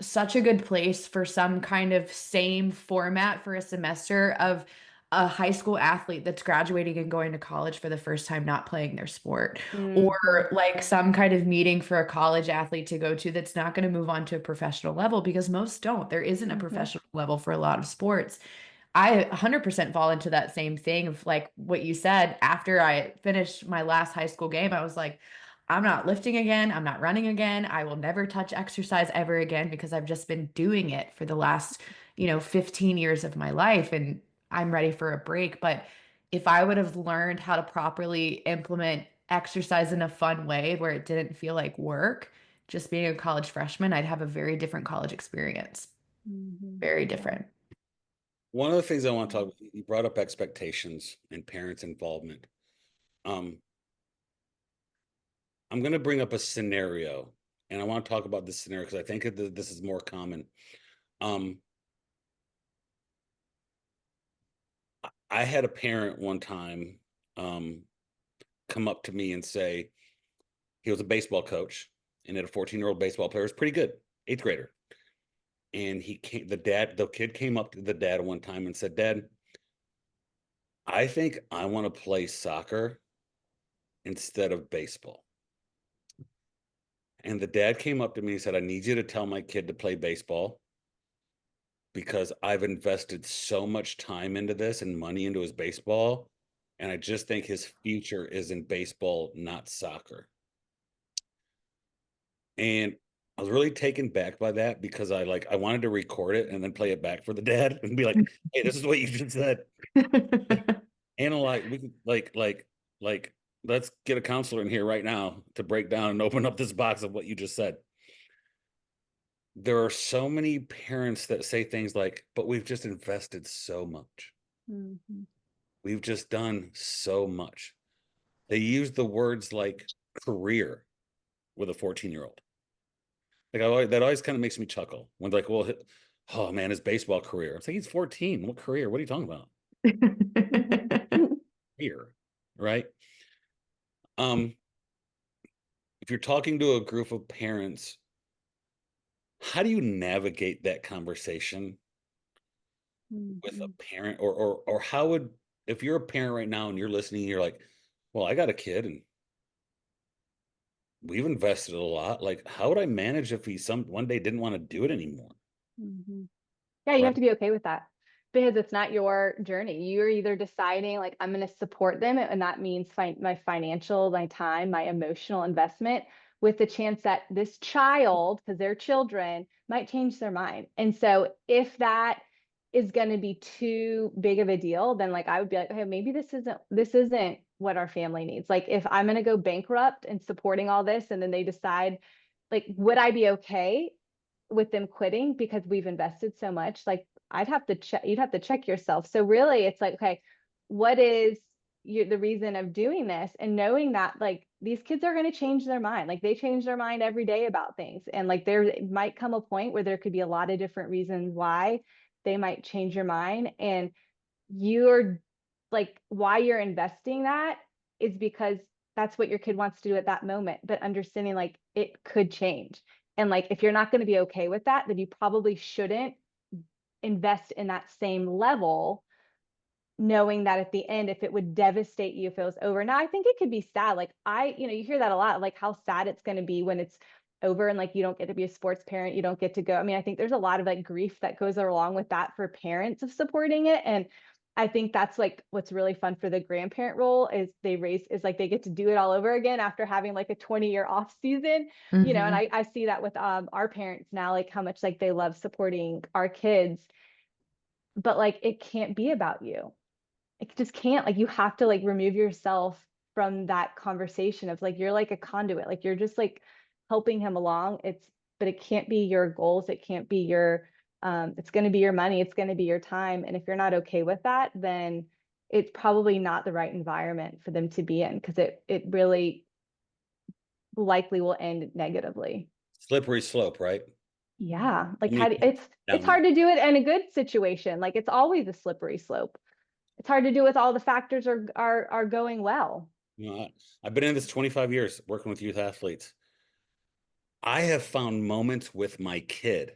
such a good place for some kind of same format for a semester of a high school athlete that's graduating and going to college for the first time, not playing their sport, or Mm-hmm. like some kind of meeting for a college athlete to go to that's not going to move on to a professional level, because most don't. There isn't a Mm-hmm. professional level for a lot of sports. I 100% fall into that same thing of like what you said. After I finished my last high school game, I was like, I'm not lifting again. I'm not running again. I will never touch exercise ever again, because I've just been doing it for the last, 15 years of my life, and I'm ready for a break. But if I would have learned how to properly implement exercise in a fun way where it didn't feel like work, just being a college freshman, I'd have a very different college experience. Mm-hmm. Very Yeah. different. One of the things I want to talk, you brought up expectations and parents' involvement. Um, I'm going to bring up a scenario, and I want to talk about this scenario because I think this is more common. Um, I had a parent one time come up to me and say, he was a baseball coach and had a 14-year-old baseball player, was pretty good, eighth grader. And the kid came up to the dad one time and said, Dad, I think I want to play soccer instead of baseball. And the dad came up to me and said, I need you to tell my kid to play baseball because I've invested so much time into this and money into his baseball. And I just think his future is in baseball, not soccer. And I was really taken back by that because I wanted to record it and then play it back for the dad and be like, hey, this is what you just said. Analyze, we could like let's get a counselor in here right now to break down and open up this box of what you just said. There are so many parents that say things like, but we've just invested so much. Mm-hmm. We've just done so much. They use the words like career with a 14-year-old. That always kind of makes me chuckle when they're like, well, oh man, his baseball career. It's like, he's 14. What career? What are you talking about? Here, right? Um, if you're talking to a group of parents, how do you navigate that conversation with a Mm-hmm. parent, or how would, if you're a parent right now and you're listening, you're like, well, I got a kid and we've invested a lot. Like, how would I manage if he one day didn't want to do it anymore? Mm-hmm. Yeah, you Right. have to be okay with that, because it's not your journey. You're either deciding like I'm going to support them, and that means my financial, my time, my emotional investment, with the chance that this child, because they're children, might change their mind. And so if that is going to be too big of a deal, then like I would be like, okay, maybe this isn't what our family needs. Like if I'm going to go bankrupt and supporting all this, and then they decide, like, would I be okay with them quitting because we've invested so much? Like you'd have to check yourself. So really it's like, okay, what is the reason of doing this? And knowing that like these kids are going to change their mind. Like they change their mind every day about things. And like there might come a point where there could be a lot of different reasons why they might change your mind. And you're like, why you're investing that is because that's what your kid wants to do at that moment, but understanding like it could change. And like, if you're not going to be okay with that, then you probably shouldn't invest in that same level, knowing that at the end, if it would devastate you if it was over. Now, I think it could be sad. Like you hear that a lot, like how sad it's going to be when it's over and like you don't get to be a sports parent, you don't get to go. I mean, I think there's a lot of like grief that goes along with that for parents of supporting it. And I think that's like what's really fun for the grandparent role is like they get to do it all over again after having like a 20-year off season, and I see that with our parents now, like how much like they love supporting our kids, but like it can't be about you. It just can't. Like you have to like remove yourself from that conversation of like you're like a conduit, like you're just like helping him along. But it can't be your goals, it can't be your it's going to be your money, it's going to be your time, and if you're not okay with that, then it's probably not the right environment for them to be in, because it really likely will end negatively. Slippery slope, right? Yeah, like I mean, it's hard to do it in a good situation. Like it's always a slippery slope. It's hard to do with all the factors are going well. I've been in this 25 years working with youth athletes. I have found moments with my kid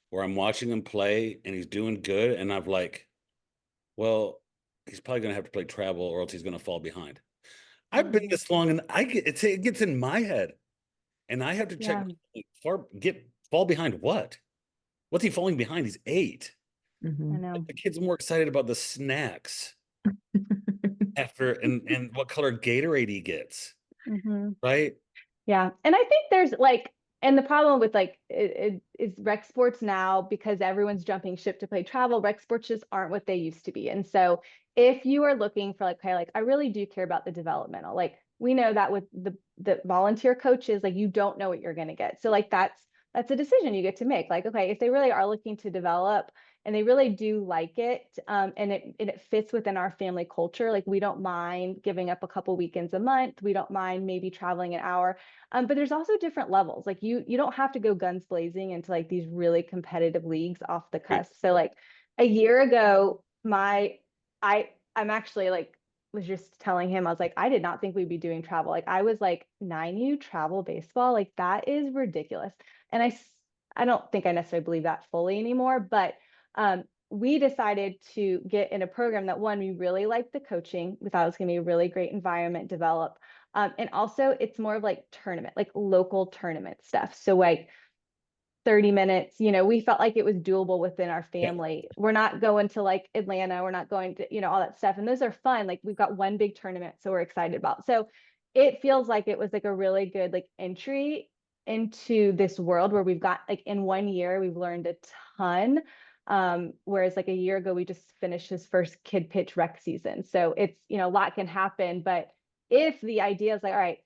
where I'm watching him play and he's doing good, and I'm like, well, he's probably going to have to play travel or else he's going to fall behind. I've been this long, and it gets in my head, and I have to check fall behind what? What's he falling behind? He's 8. I know. The kid's more excited about the snacks after and what color Gatorade he gets, right? Yeah. And I think there's like, and the problem with like it is rec sports now, because everyone's jumping ship to play travel, rec sports just aren't what they used to be. And so if you are looking for like, okay, like I really do care about the developmental, like we know that with the volunteer coaches, like you don't know what you're going to get. So like that's a decision you get to make. Like, okay, if they really are looking to develop and they really do like it, and it fits within our family culture, like we don't mind giving up a couple weekends a month. We don't mind maybe traveling an hour. But there's also different levels. Like you don't have to go guns blazing into like these really competitive leagues off the cusp. So like a year ago, I'm actually like was just telling him, I was like, I did not think we'd be doing travel. Like I was like, 9U travel baseball, like that is ridiculous. And I don't think I necessarily believe that fully anymore, but we decided to get in a program that, one, we really liked the coaching. We thought it was going to be a really great environment, develop. And also it's more of like tournament, like local tournament stuff. So like 30 minutes, we felt like it was doable within our family. We're not going to like Atlanta. We're not going to, all that stuff. And those are fun. Like we've got one big tournament, so we're excited about. So it feels like it was like a really good like entry into this world where we've got like in 1 year, we've learned a ton. Whereas like a year ago, we just finished his first kid pitch rec season. So it's, a lot can happen. But if the idea is like, all right,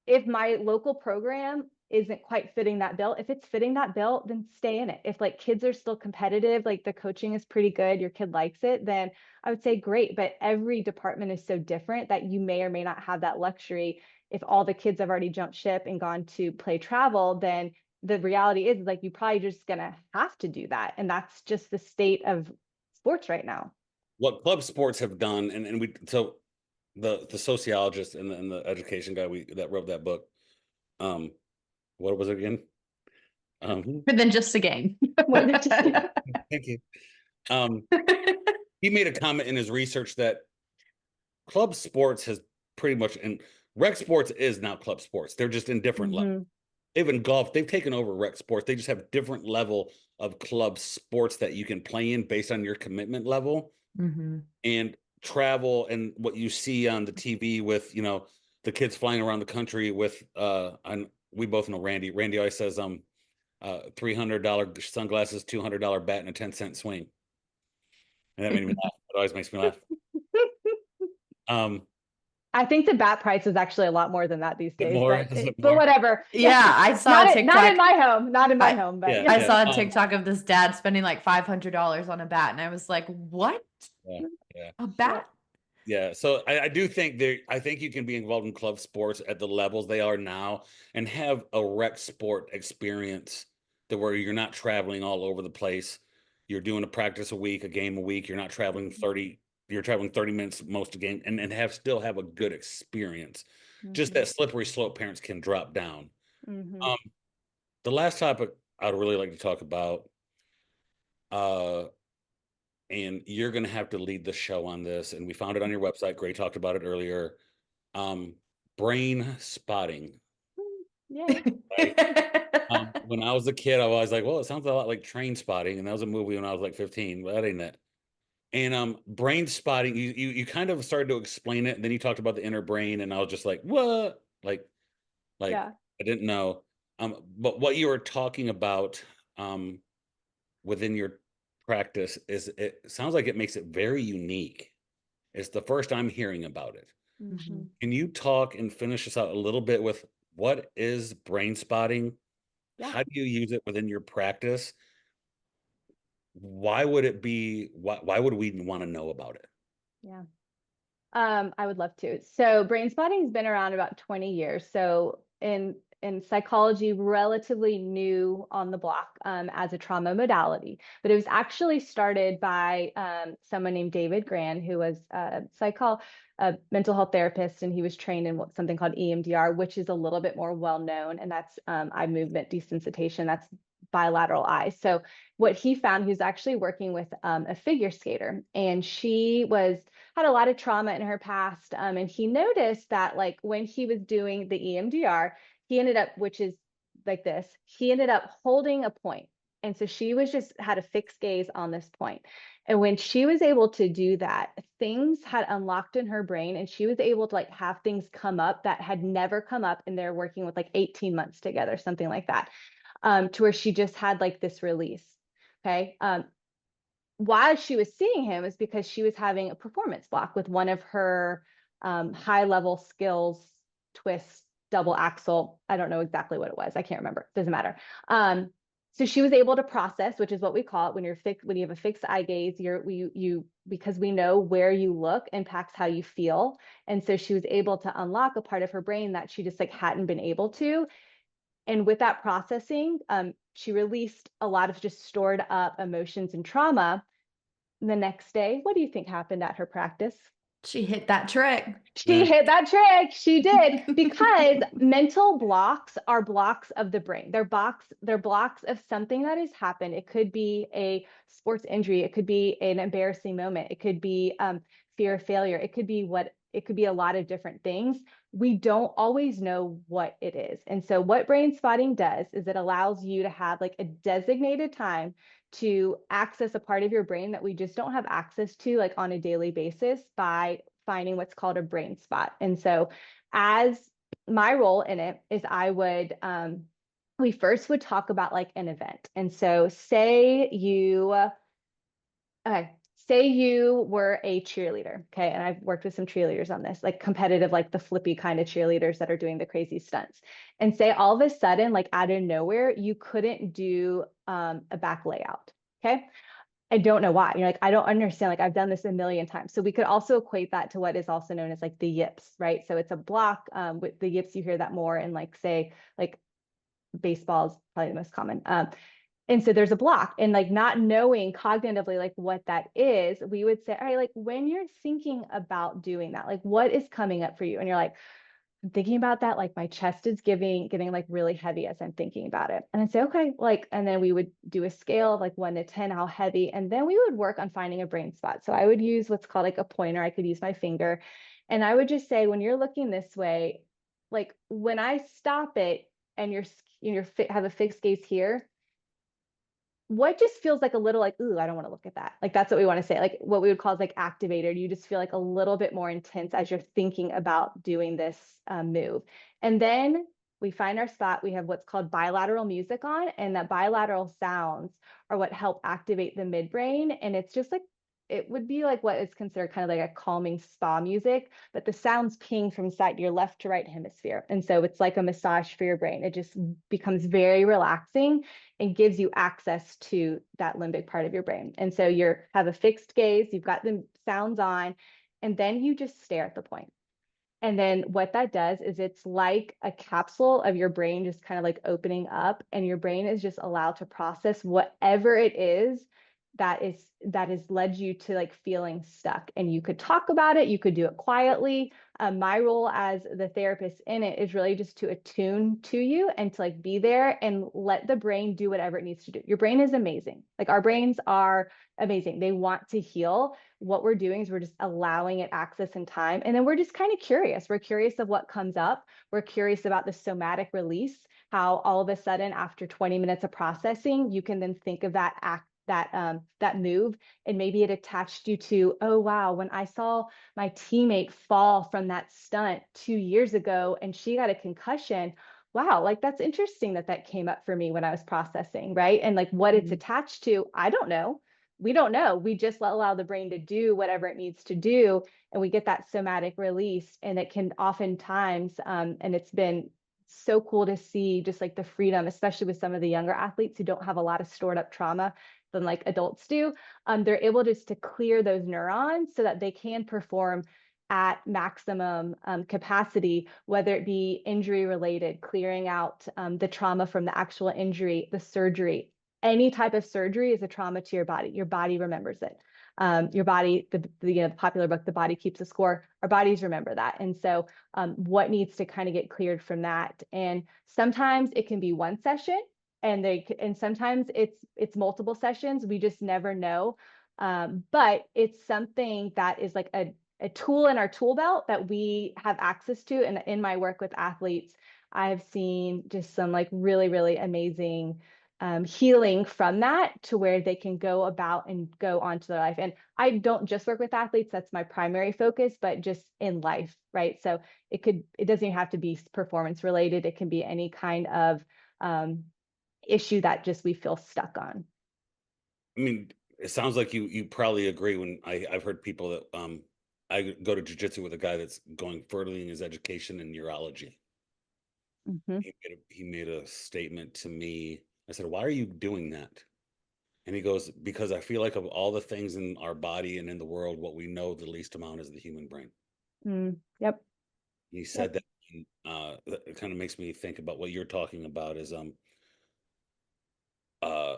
if my local program isn't quite fitting that bill, if it's fitting that bill, then stay in it. If like kids are still competitive, like the coaching is pretty good, your kid likes it, then I would say great. But every department is so different that you may or may not have that luxury. If all the kids have already jumped ship and gone to play travel, then the reality is like you probably just gonna have to do that. And that's just the state of sports right now. What club sports have done, and the sociologist and the education guy that wrote that book, what was it again? More than just a game. More than just Thank you. He made a comment in his research that club sports has pretty much, and rec sports is now club sports. They're just in different levels. Even golf, they've taken over rec sports. They just have different level of club sports that you can play in based on your commitment level. And travel and what you see on the TV with, the kids flying around the country with, we both know Randy. Randy always says, $300 sunglasses, $200 bat, and a 10-cent swing. And that made me laugh. It always makes me laugh. I think the bat price is actually a lot more than that these days, but whatever. Yeah, I saw a TikTok. Not in my home, but I saw a TikTok of this dad spending like $500 on a bat, and I was like, "What? A bat?" Yeah, so I do think I think you can be involved in club sports at the levels they are now and have a rec sport experience to where you're not traveling all over the place. You're doing a practice a week, a game a week. You're not traveling 30. You're traveling 30 minutes most of the game, and still have a good experience. just that slippery slope parents can drop down. Mm-hmm. Um, the last topic I'd really like to talk about, uh, and you're going to have to lead the show on this, and we found it on your website. Gray talked about it earlier. Um, brain spotting, Yay. right? When I was a kid, I was like, well, it sounds a lot like Train Spotting, and that was a movie when I was like 15, but that ain't it. And brain spotting, you kind of started to explain it, and then you talked about the inner brain, and I was just like, what? Like Yeah. I didn't know. But what you were talking about um within your practice is, it sounds like it makes it very unique. It's the first I'm hearing about it. Mm-hmm. Can you talk and finish us out a little bit with what is brain spotting? Yeah. How do you use it within your practice? Why would it be, why would we want to know about it? Yeah. I would love to. So brain spotting has been around about 20 years. So in psychology, relatively new on the block as a trauma modality. But it was actually started by someone named David Gran, who was a mental health therapist, and he was trained in something called EMDR, which is a little bit more well known, and that's eye movement desensitization. That's bilateral eye. So what he found, he was actually working with a figure skater, and she had a lot of trauma in her past. And he noticed that like when he was doing the EMDR, he ended up, which is like this, he ended up holding a point. And so she was just had a fixed gaze on this point. And when she was able to do that, things had unlocked in her brain, and she was able to like have things come up that had never come up. And they're working with like 18 months together, something like that, to where she just had like this release. Okay. Why she was seeing him is because she was having a performance block with one of her high level skills, twist, double axel. I don't know exactly what it was. I can't remember. Doesn't matter. So she was able to process, which is what we call it when when you have a fixed eye gaze, because we know where you look impacts how you feel. And so she was able to unlock a part of her brain that she just like hadn't been able to. And with that processing, she released a lot of just stored up emotions and trauma. The next day, what do you think happened at her practice? She hit that trick. She hit that trick. She did, because mental blocks are blocks of the brain. They're blocks of something that has happened. It could be a sports injury. It could be an embarrassing moment. It could be fear of failure. It could be a lot of different things. We don't always know what it is. And so what brain spotting does is it allows you to have like a designated time to access a part of your brain that we just don't have access to like on a daily basis by finding what's called a brain spot. And so as my role in it is we first would talk about like an event. And so say you were a cheerleader, okay? And I've worked with some cheerleaders on this, like competitive, like the flippy kind of cheerleaders that are doing the crazy stunts. And say all of a sudden, like out of nowhere, you couldn't do a back layout, okay? I don't know why. You're like, I don't understand. Like I've done this a million times. So we could also equate that to what is also known as like the yips, right? So it's a block with the yips. You hear that more in like say like baseball is probably the most common. And so there's a block, and like not knowing cognitively like what that is, we would say, all right, like when you're thinking about doing that, like what is coming up for you? And you're like, I'm thinking about that. Like my chest is getting like really heavy as I'm thinking about it. And I'd say, okay, like, and then we would do a scale of like 1 to 10, how heavy. And then we would work on finding a brain spot. So I would use what's called like a pointer. I could use my finger. And I would just say, when you're looking this way, like when I stop it and have a fixed gaze here, what just feels like a little like, ooh, I don't want to look at that. Like that's what we want to say. Like what we would call is like activated. You just feel like a little bit more intense as you're thinking about doing this move. And then we find our spot. We have what's called bilateral music on, and that bilateral sounds are what help activate the midbrain. And it's just like, it would be like what is considered kind of like a calming spa music, but the sounds ping from side your left to right hemisphere. And so it's like a massage for your brain. It just becomes very relaxing and gives you access to that limbic part of your brain. And so you have a fixed gaze, you've got the sounds on, and then you just stare at the point. And then what that does is it's like a capsule of your brain just kind of like opening up, and your brain is just allowed to process whatever it is that has led you to like feeling stuck. And you could talk about it, you could do it quietly. My role as the therapist in it is really just to attune to you and to like be there and let the brain do whatever it needs to do. Your brain is amazing. Like our brains are amazing. They want to heal. What we're doing is we're just allowing it access and time. And then we're just kind of curious. We're curious of what comes up. We're curious about the somatic release, how all of a sudden after 20 minutes of processing, you can then think of that act, that move, and maybe it attached you to, oh wow, when I saw my teammate fall from that stunt 2 years ago and she got a concussion, wow, like that's interesting that that came up for me when I was processing, right? And like what it's attached to, I don't know. We don't know. We just allow the brain to do whatever it needs to do, and we get that somatic release. And it can oftentimes, and it's been so cool to see just like the freedom, especially with some of the younger athletes who don't have a lot of stored up trauma than like adults do. They're able just to clear those neurons so that they can perform at maximum capacity, whether it be injury related, clearing out the trauma from the actual injury, the surgery. Any type of surgery is a trauma to your body. Your body remembers it. Your body, the popular book, The Body Keeps a Score, our bodies remember that. And so what needs to kind of get cleared from that? And sometimes it can be one session, and sometimes it's multiple sessions. We just never know. But it's something that is like a tool in our tool belt that we have access to. And in my work with athletes, I've seen just some like really, really amazing healing from that, to where they can go about and go on to their life. And I don't just work with athletes, that's my primary focus, but just in life, right? So it doesn't even have to be performance related. It can be any kind of issue that just we feel stuck on. I mean, it sounds like you probably agree when I've heard people that I go to jujitsu with a guy that's going further in his education in neurology. Mm-hmm. He made a statement to me. I said, "Why are you doing that?" And he goes, "Because I feel like of all the things in our body and in the world, what we know the least amount is the human brain." Yep. He said Yep. that, and, it kind of makes me think about what you're talking about is uh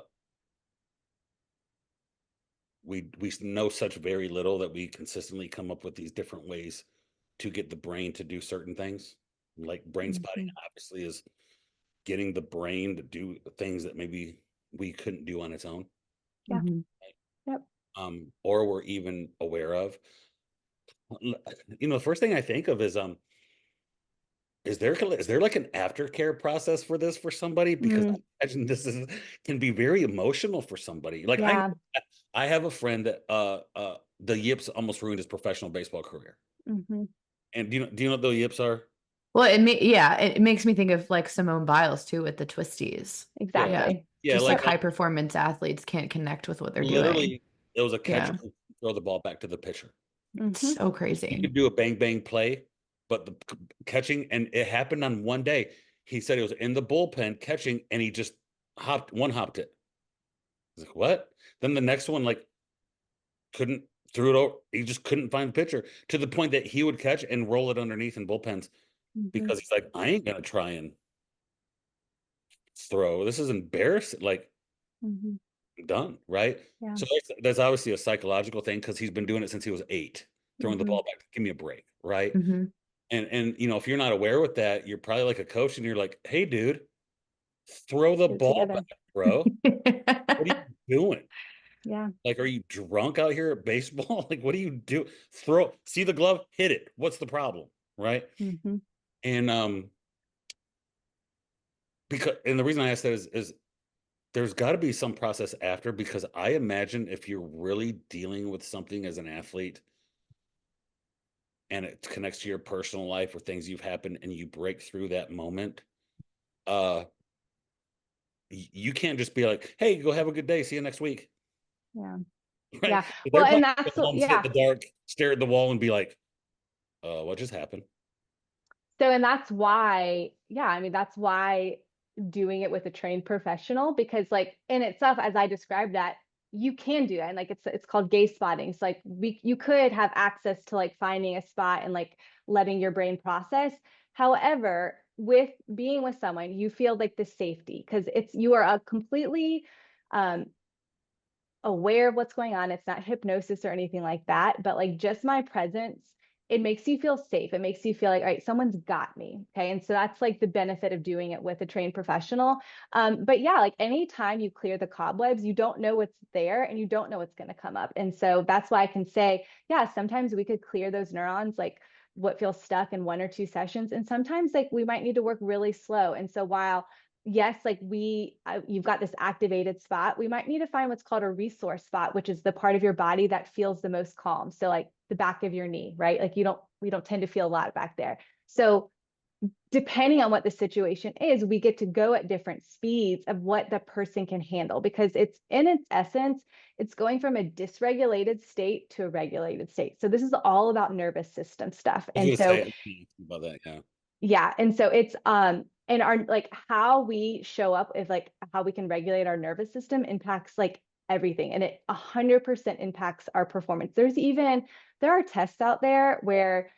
we know such very little that we consistently come up with these different ways to get the brain to do certain things. Like brain spotting Mm-hmm. obviously is getting the brain to do things that maybe we couldn't do on its own, Yeah. Mm-hmm. Yep. or we're even aware of. The first thing I think of is there like an aftercare process for this for somebody? Because I imagine this can be very emotional for somebody. Like Yeah. I have a friend that the yips almost ruined his professional baseball career. Mm-hmm. And do you know what the yips are? Well, it makes me think of like Simone Biles too with the twisties. Yeah. Yeah. Exactly. Yeah, Just like like Yep. high performance athletes can't connect with what they're doing. literally it was a catcher Yeah. who throw the ball back to the pitcher. It's Mm-hmm. so He crazy. could do a bang bang play, but the catching, and it happened on one day. He said he was in the bullpen catching and he just hopped it. He's like, what? Then the next one, like, couldn't threw it over. He just couldn't find the pitcher, to the point that he would catch and roll it underneath in bullpens Mm-hmm. because he's like, I ain't gonna try and throw. This is embarrassing. Like, Mm-hmm. done, right? Yeah. So there's obviously a psychological thing because he's been doing it since he was 8, throwing the Mm-hmm. ball back. Give me a break, right? Hmm. And if you're not aware with that, you're probably like a coach and you're like, hey, dude, throw the Get it ball together. back, bro. What are you doing? Yeah. Like, are you drunk out here at baseball? Like, what do you do? See the glove, hit it. What's the problem? Right. Mm-hmm. And the reason I ask that is there's got to be some process after, because I imagine if you're really dealing with something as an athlete and it connects to your personal life or things you've happened and you break through that moment, uh you can't just be like, hey, go have a good day, see you next week. Yeah. Right? Yeah. They're Well, and probably that's go home, sit in yeah. the dark, stare at the wall and be like, what just happened? So, and that's why, yeah, I mean, that's why doing it with a trained professional, because like in itself, as I described that, you can do that. And like it's called gaze spotting. It's like you could have access to like finding a spot and like letting your brain process. However, with being with someone, you feel like the safety, because you are a completely um aware of what's going on. It's not hypnosis or anything like that, but like just my presence, it makes you feel safe. It makes you feel like, all right, someone's got me. Okay. And so that's like the benefit of doing it with a trained professional. But yeah, like anytime you clear the cobwebs, you don't know what's there and you don't know what's going to come up. And so that's why I can say, yeah, sometimes we could clear those neurons, like what feels stuck in 1 or 2 sessions. And sometimes like we might need to work really slow. And so while yes, like you've got this activated spot, we might need to find what's called a resource spot, which is the part of your body that feels the most calm. So like the back of your knee, right? Like we don't tend to feel a lot back there. So depending on what the situation is, we get to go at different speeds of what the person can handle, because it's in its essence, it's going from a dysregulated state to a regulated state. So this is all about nervous system stuff. I was And gonna say so I was gonna ask you about that. Yeah. yeah, and so it's and our like how we show up is like how we can regulate our nervous system impacts like everything, and it 100% impacts our performance. There are tests out there where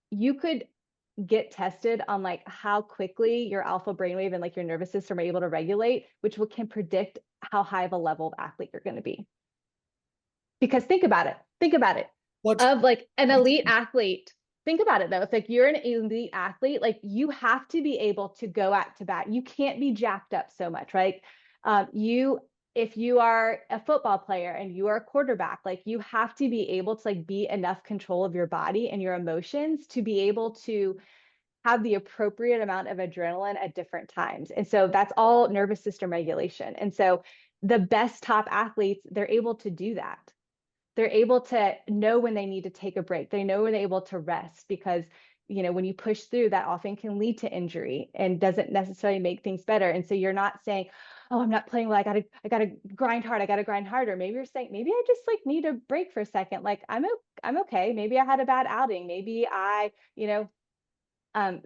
you could get tested on like how quickly your alpha brainwave and like your nervous system are able to regulate, which can predict how high of a level of athlete you're going to be. Because think about it, What? of like an elite athlete. Think about it though. It's like you're an elite athlete, like you have to be able to go at to bat. You can't be jacked up so much, right? If you are a football player and you are a quarterback, like you have to be able to like be enough control of your body and your emotions to be able to have the appropriate amount of adrenaline at different times. And so that's all nervous system regulation. And so the best top athletes, they're able to do that. They're able to know when they need to take a break. They know when they're able to rest, because when you push through, that often can lead to injury and doesn't necessarily make things better. And so you're not saying, oh, I'm not playing well, I gotta grind hard, I gotta grind harder. Maybe you're saying, maybe I just like need a break for a second. Like I'm okay. Maybe I had a bad outing. Maybe I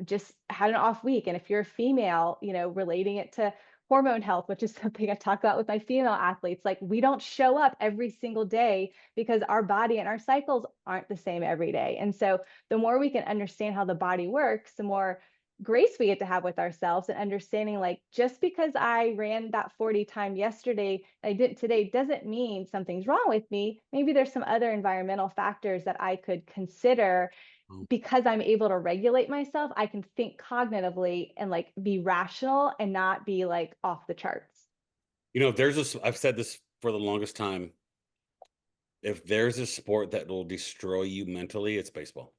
just had an off week. And if you're a female, relating it to hormone health, which is something I talk about with my female athletes, like we don't show up every single day because our body and our cycles aren't the same every day. And so the more we can understand how the body works, the more grace we get to have with ourselves, and understanding like just because I ran that 40 time yesterday, I didn't today, doesn't mean something's wrong with me. Maybe there's some other environmental factors that I could consider. Because I'm able to regulate myself, I can think cognitively and like be rational and not be like off the charts. If there's I've said this for the longest time. If there's a sport that will destroy you mentally, it's baseball.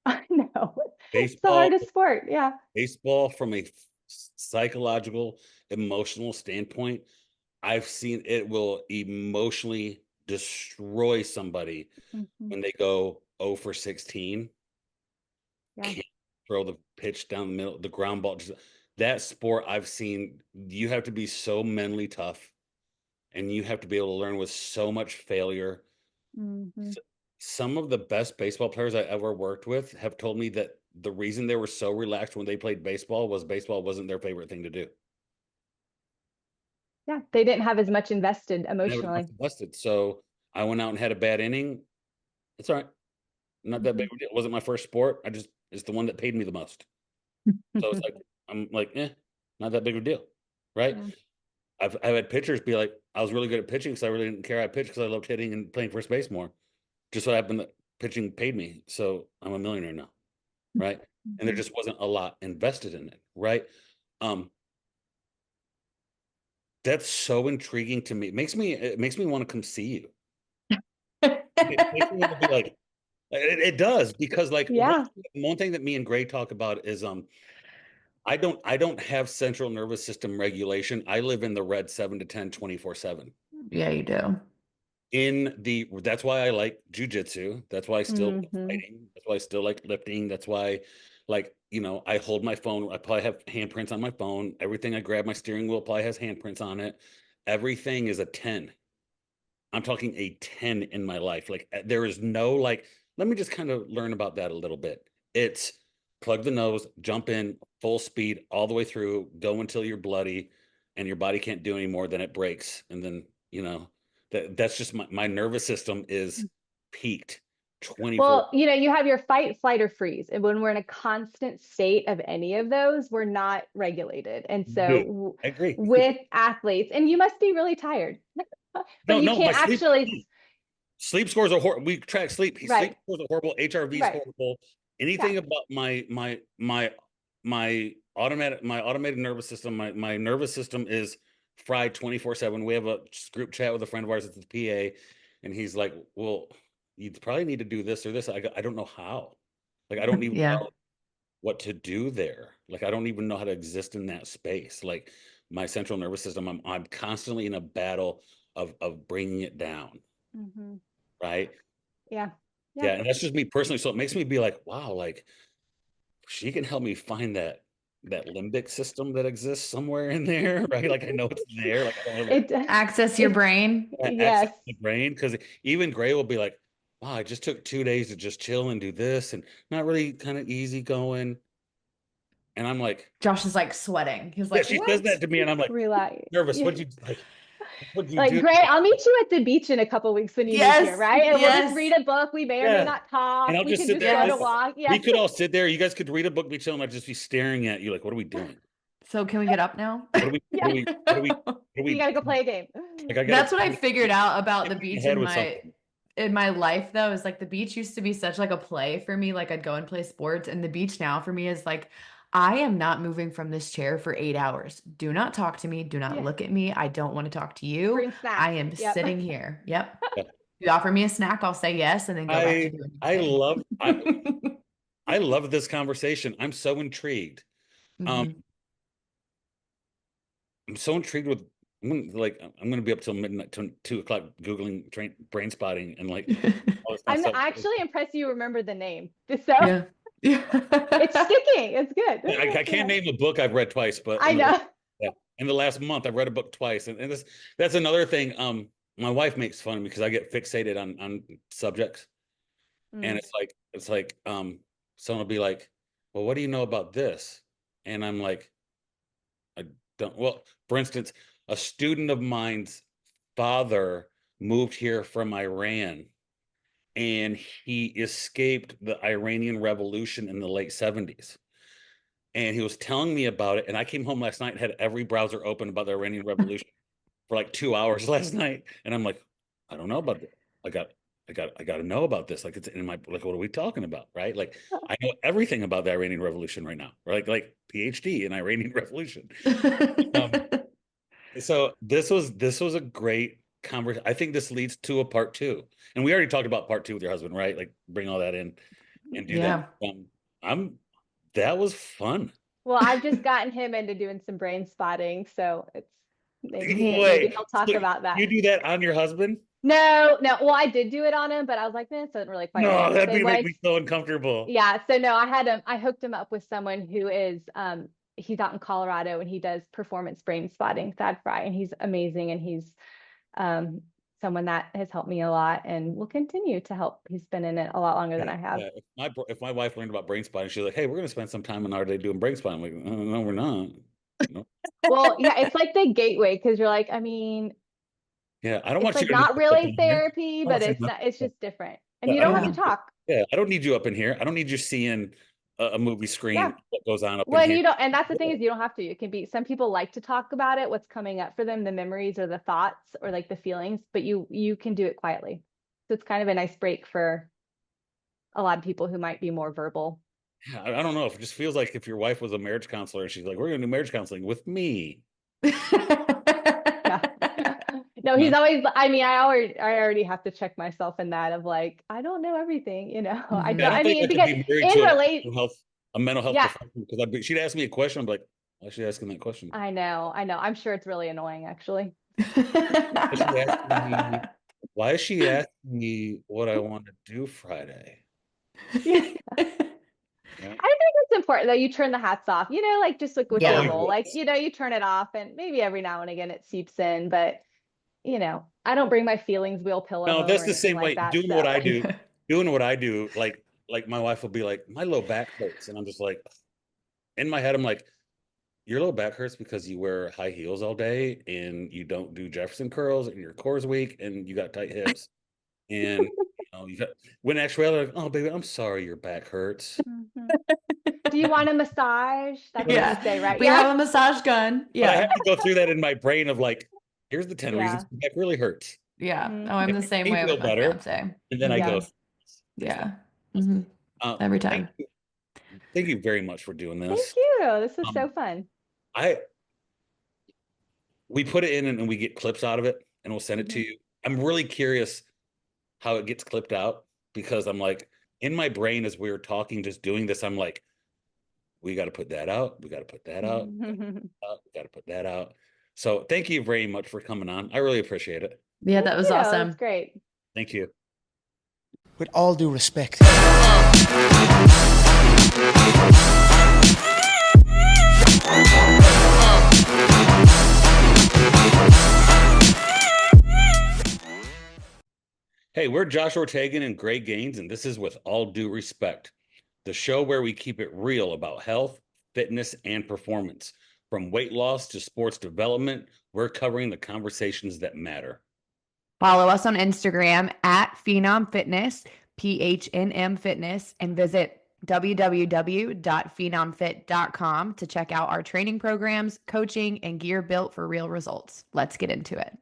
I know. It's the Baseball, hardest sport. Yeah. baseball from a psychological, emotional standpoint, I've seen it will emotionally destroy somebody Mm-hmm. when they go 0 for 16, Yeah. can't throw the pitch down the middle, the ground ball. That sport I've seen, you have to be so mentally tough, and you have to be able to learn with so much failure. Mm-hmm. Some of the best baseball players I ever worked with have told me that the reason they were so relaxed when they played baseball was baseball wasn't their favorite thing to do. Yeah. They didn't have as much invested Never emotionally. busted. So I went out and had a bad inning. It's all right. Not that big Mm-hmm. of a deal. It wasn't my first sport. It's the one that paid me the most. So it's like, I'm like, not that big of a deal. Right. Yeah. I've had pitchers be like, I was really good at pitching because I really didn't care I pitched because I loved hitting and playing first base more. Just so happened that pitching paid me. So I'm a millionaire now. Right. And there Mm-hmm. just wasn't a lot invested in it. Right. Um, that's so intriguing to me. It makes me want to come see you. It makes me want to be like, it does, because like Yeah. one thing that me and Gray talk about is I don't have central nervous system regulation. I live in the red 7 to 10 24/7. Yeah, you do. That's why I like jujitsu. That's why I still like Mm-hmm. fighting. That's why I still like lifting. That's why, like, I hold my phone. I probably have handprints on my phone. Everything I grab, my steering wheel probably has handprints on it. Everything is a 10. I'm talking a 10 in my life. Like, there is no like, let me just kind of learn about that a little bit. It's plug the nose, jump in full speed all the way through, go until you're bloody and your body can't do any more, then it breaks. And then, that's just my nervous system is peaked 24. Well, you have your fight, flight, or freeze. And when we're in a constant state of any of those, we're not regulated. And so Dude, I agree. with athletes, and you must be really tired. But you No, my can't actually, sleep scores are horrible. We track sleep. Sleep right, scores are horrible. HRV is right. horrible. Yeah. Anything about my automated nervous system, my nervous system is fried 24/7. We have a group chat with a friend of ours that's the PA, and he's like, "Well, you probably need to do this or this." I don't know how. Like, I don't even Yeah. know what to do there. Like, I don't even know how to exist in that space. Like, my central nervous system, I'm constantly in a battle of bringing it down, Hmm. right? Yeah. Yeah. Yeah, and that's just me personally. So it makes me be like, wow, like she can help me find that limbic system that exists somewhere in there, right? Like I know it's there. Like I don't really It, Access your it's, brain. access yes. the brain because even Gray will be like, wow, I just took 2 days to just chill and do this and not really kind of easy going. And I'm like, Josh is like sweating. He's yeah, like, she says what? that to me, and I'm like Relax. nervous. Yeah. What'd you Like, do? great, I'll meet you at the beach in a couple weeks when you move here, Yes. right? And we'll just Yes. read a book. We may or may Yeah. not And talk. I'll We just can sit just there. go to Yes. walk. We Yes. could all sit there. You guys could read a book, be chilling. I'd just be staring at you like, what are we doing? So can we get up now? What are we, what Yeah. are we, what are we, what are You we, got to go play a game. like, I gotta That's what I figured out about the hit my beach head with something. in my life though, is like the beach used to be such like a play for me. Like I'd go and play sports, and the beach now for me is like, I am not moving from this chair for 8 hours. Do not talk to me. Do not Yeah. look at me. I don't want to talk to you. Bring I snacks. am Yep. sitting here. Yep. Yeah. You offer me a snack, I'll say yes, and then go back to doing my I thing. love I love this conversation. I'm so intrigued. Um, Mhm. I'm so intrigued with I'm gonna be up till midnight, till 2 o'clock, googling brain spotting and like all this kind of I'm stuff. actually impressed you remember the name. So Yeah. it's Yeah. sticking. It's good. I can't Yeah. name a book I've read twice, but I know. yeah, in the last month I've read a book twice, and that's another thing. My wife makes fun of me because I get fixated on subjects, and Mm. it's like someone will be like, "Well, what do you know about this?" And I'm like, I don't. Well, for instance, a student of mine's father moved here from Iran, and he escaped the Iranian Revolution in the late 70s. And he was telling me about it. And I came home last night and had every browser open about the Iranian Revolution for like 2 hours last night. And I'm like, I don't know about it. I got I got to know about this. Like it's in my like, what are we talking about? Right? Like I know everything about the Iranian Revolution right now. Like PhD in Iranian Revolution. Um, so this was a great conversation. I think this leads to a part two. And we already talked about part two with your husband, right? Like bring all that in and do that. Yeah. I'm that was fun. Well, I've just gotten him into doing some brain spotting, so it's maybe Wait, he'll talk so about that. you do that on your husband? No, no. Well, I did do it on him, but I was like, man, this doesn't really quite work No, the that'd same be make way. me so uncomfortable. Yeah. So no, I hooked him up with someone who is he's out in Colorado and he does performance brain spotting, Thad Fry, and he's amazing and he's um someone that has helped me a lot and will continue to help. He's been in it a lot longer than Yeah, I have. yeah. If my wife learned about brain spotting, she's like, "Hey, we're gonna spend some time in our day doing brain spotting." I'm like, no, we're not. No. Well, yeah, it's like the gateway because you're like, I mean, Yeah, I don't it's want you like to do not this up really in here. therapy, I don't but say it's nothing. not, it's just different. And Yeah, you I don't don't have need to Yeah. you. talk. Yeah, I don't need you up in here. I don't need you seeing a movie Yeah. screen that goes on up in Well, and here. you don't, and that's the thing is you don't have to. It can be some people like to talk about it, what's coming up for them, the memories or the thoughts or like the feelings, but you can do it quietly. So it's kind of a nice break for a lot of people who might be more verbal. Yeah, I don't know. If it just feels like if your wife was a marriage counselor and she's like, "We're gonna do marriage counseling with me." Yeah. No, he's No. always, I mean, I already have to check myself in that of like, I don't know everything, you know. I Yeah, I don't, Mhm. don't I think mean, I could because be married in to relate, a mental health yeah, professional because she'd ask me a question. I'm like, why is she asking that question? I know. I'm sure it's really annoying actually. Why is she asking me? Why is she asking me what I want to do Friday? Yeah. Yeah. I think it's important though. You turn the hats off, you know, like just like with your Oh, Yeah. role, like, yes. you know, you turn it off and maybe every now and again it seeps in, but you know, I don't bring my feelings wheel pillow No, home that's or the anything same like way. that. So Doing what I do. Like my wife will be like, my low back hurts, and I'm just like, in my head, I'm like, your low back hurts because you wear high heels all day and you don't do Jefferson curls and your core's weak and you got tight hips. And you got when actually, like, oh baby, I'm sorry your back hurts. Mhm. Do you want a massage? That's what you Yeah. say, right? We Yeah. have a massage gun. But I Yeah. have to go through that in my brain of like, Here's the 10 reasons Yeah. my back really hurts. Yeah. Mhm. Oh, I'm It the makes same me way feel with my better, fiance. and then I Yeah. go, it's fine. Yeah. hmm Every Thank time. you. Thank you very much for doing Thank this. you. This was so Um, fun. we put it in and we get clips out of it and we'll send it to Mhm. you. I'm really curious how it gets clipped out because I'm like, in my brain as we were talking, just doing this, I'm like, we got to put that out. We got to put that out. We got to put that out. So thank you very much for coming on. I really appreciate it. Yeah, that was That's awesome. great. Thank you. With all due respect. Hey, we're Josh Ortegon and Greg Gaines, and this is With All Due Respect, the show where we keep it real about health, fitness, and performance. From weight loss to sports development, we're covering the conversations that matter. Follow us on Instagram at Phenom Fitness, PHNM Fitness, and visit www.phenomfit.com to check out our training programs, coaching, and gear built for real results. Let's get into it.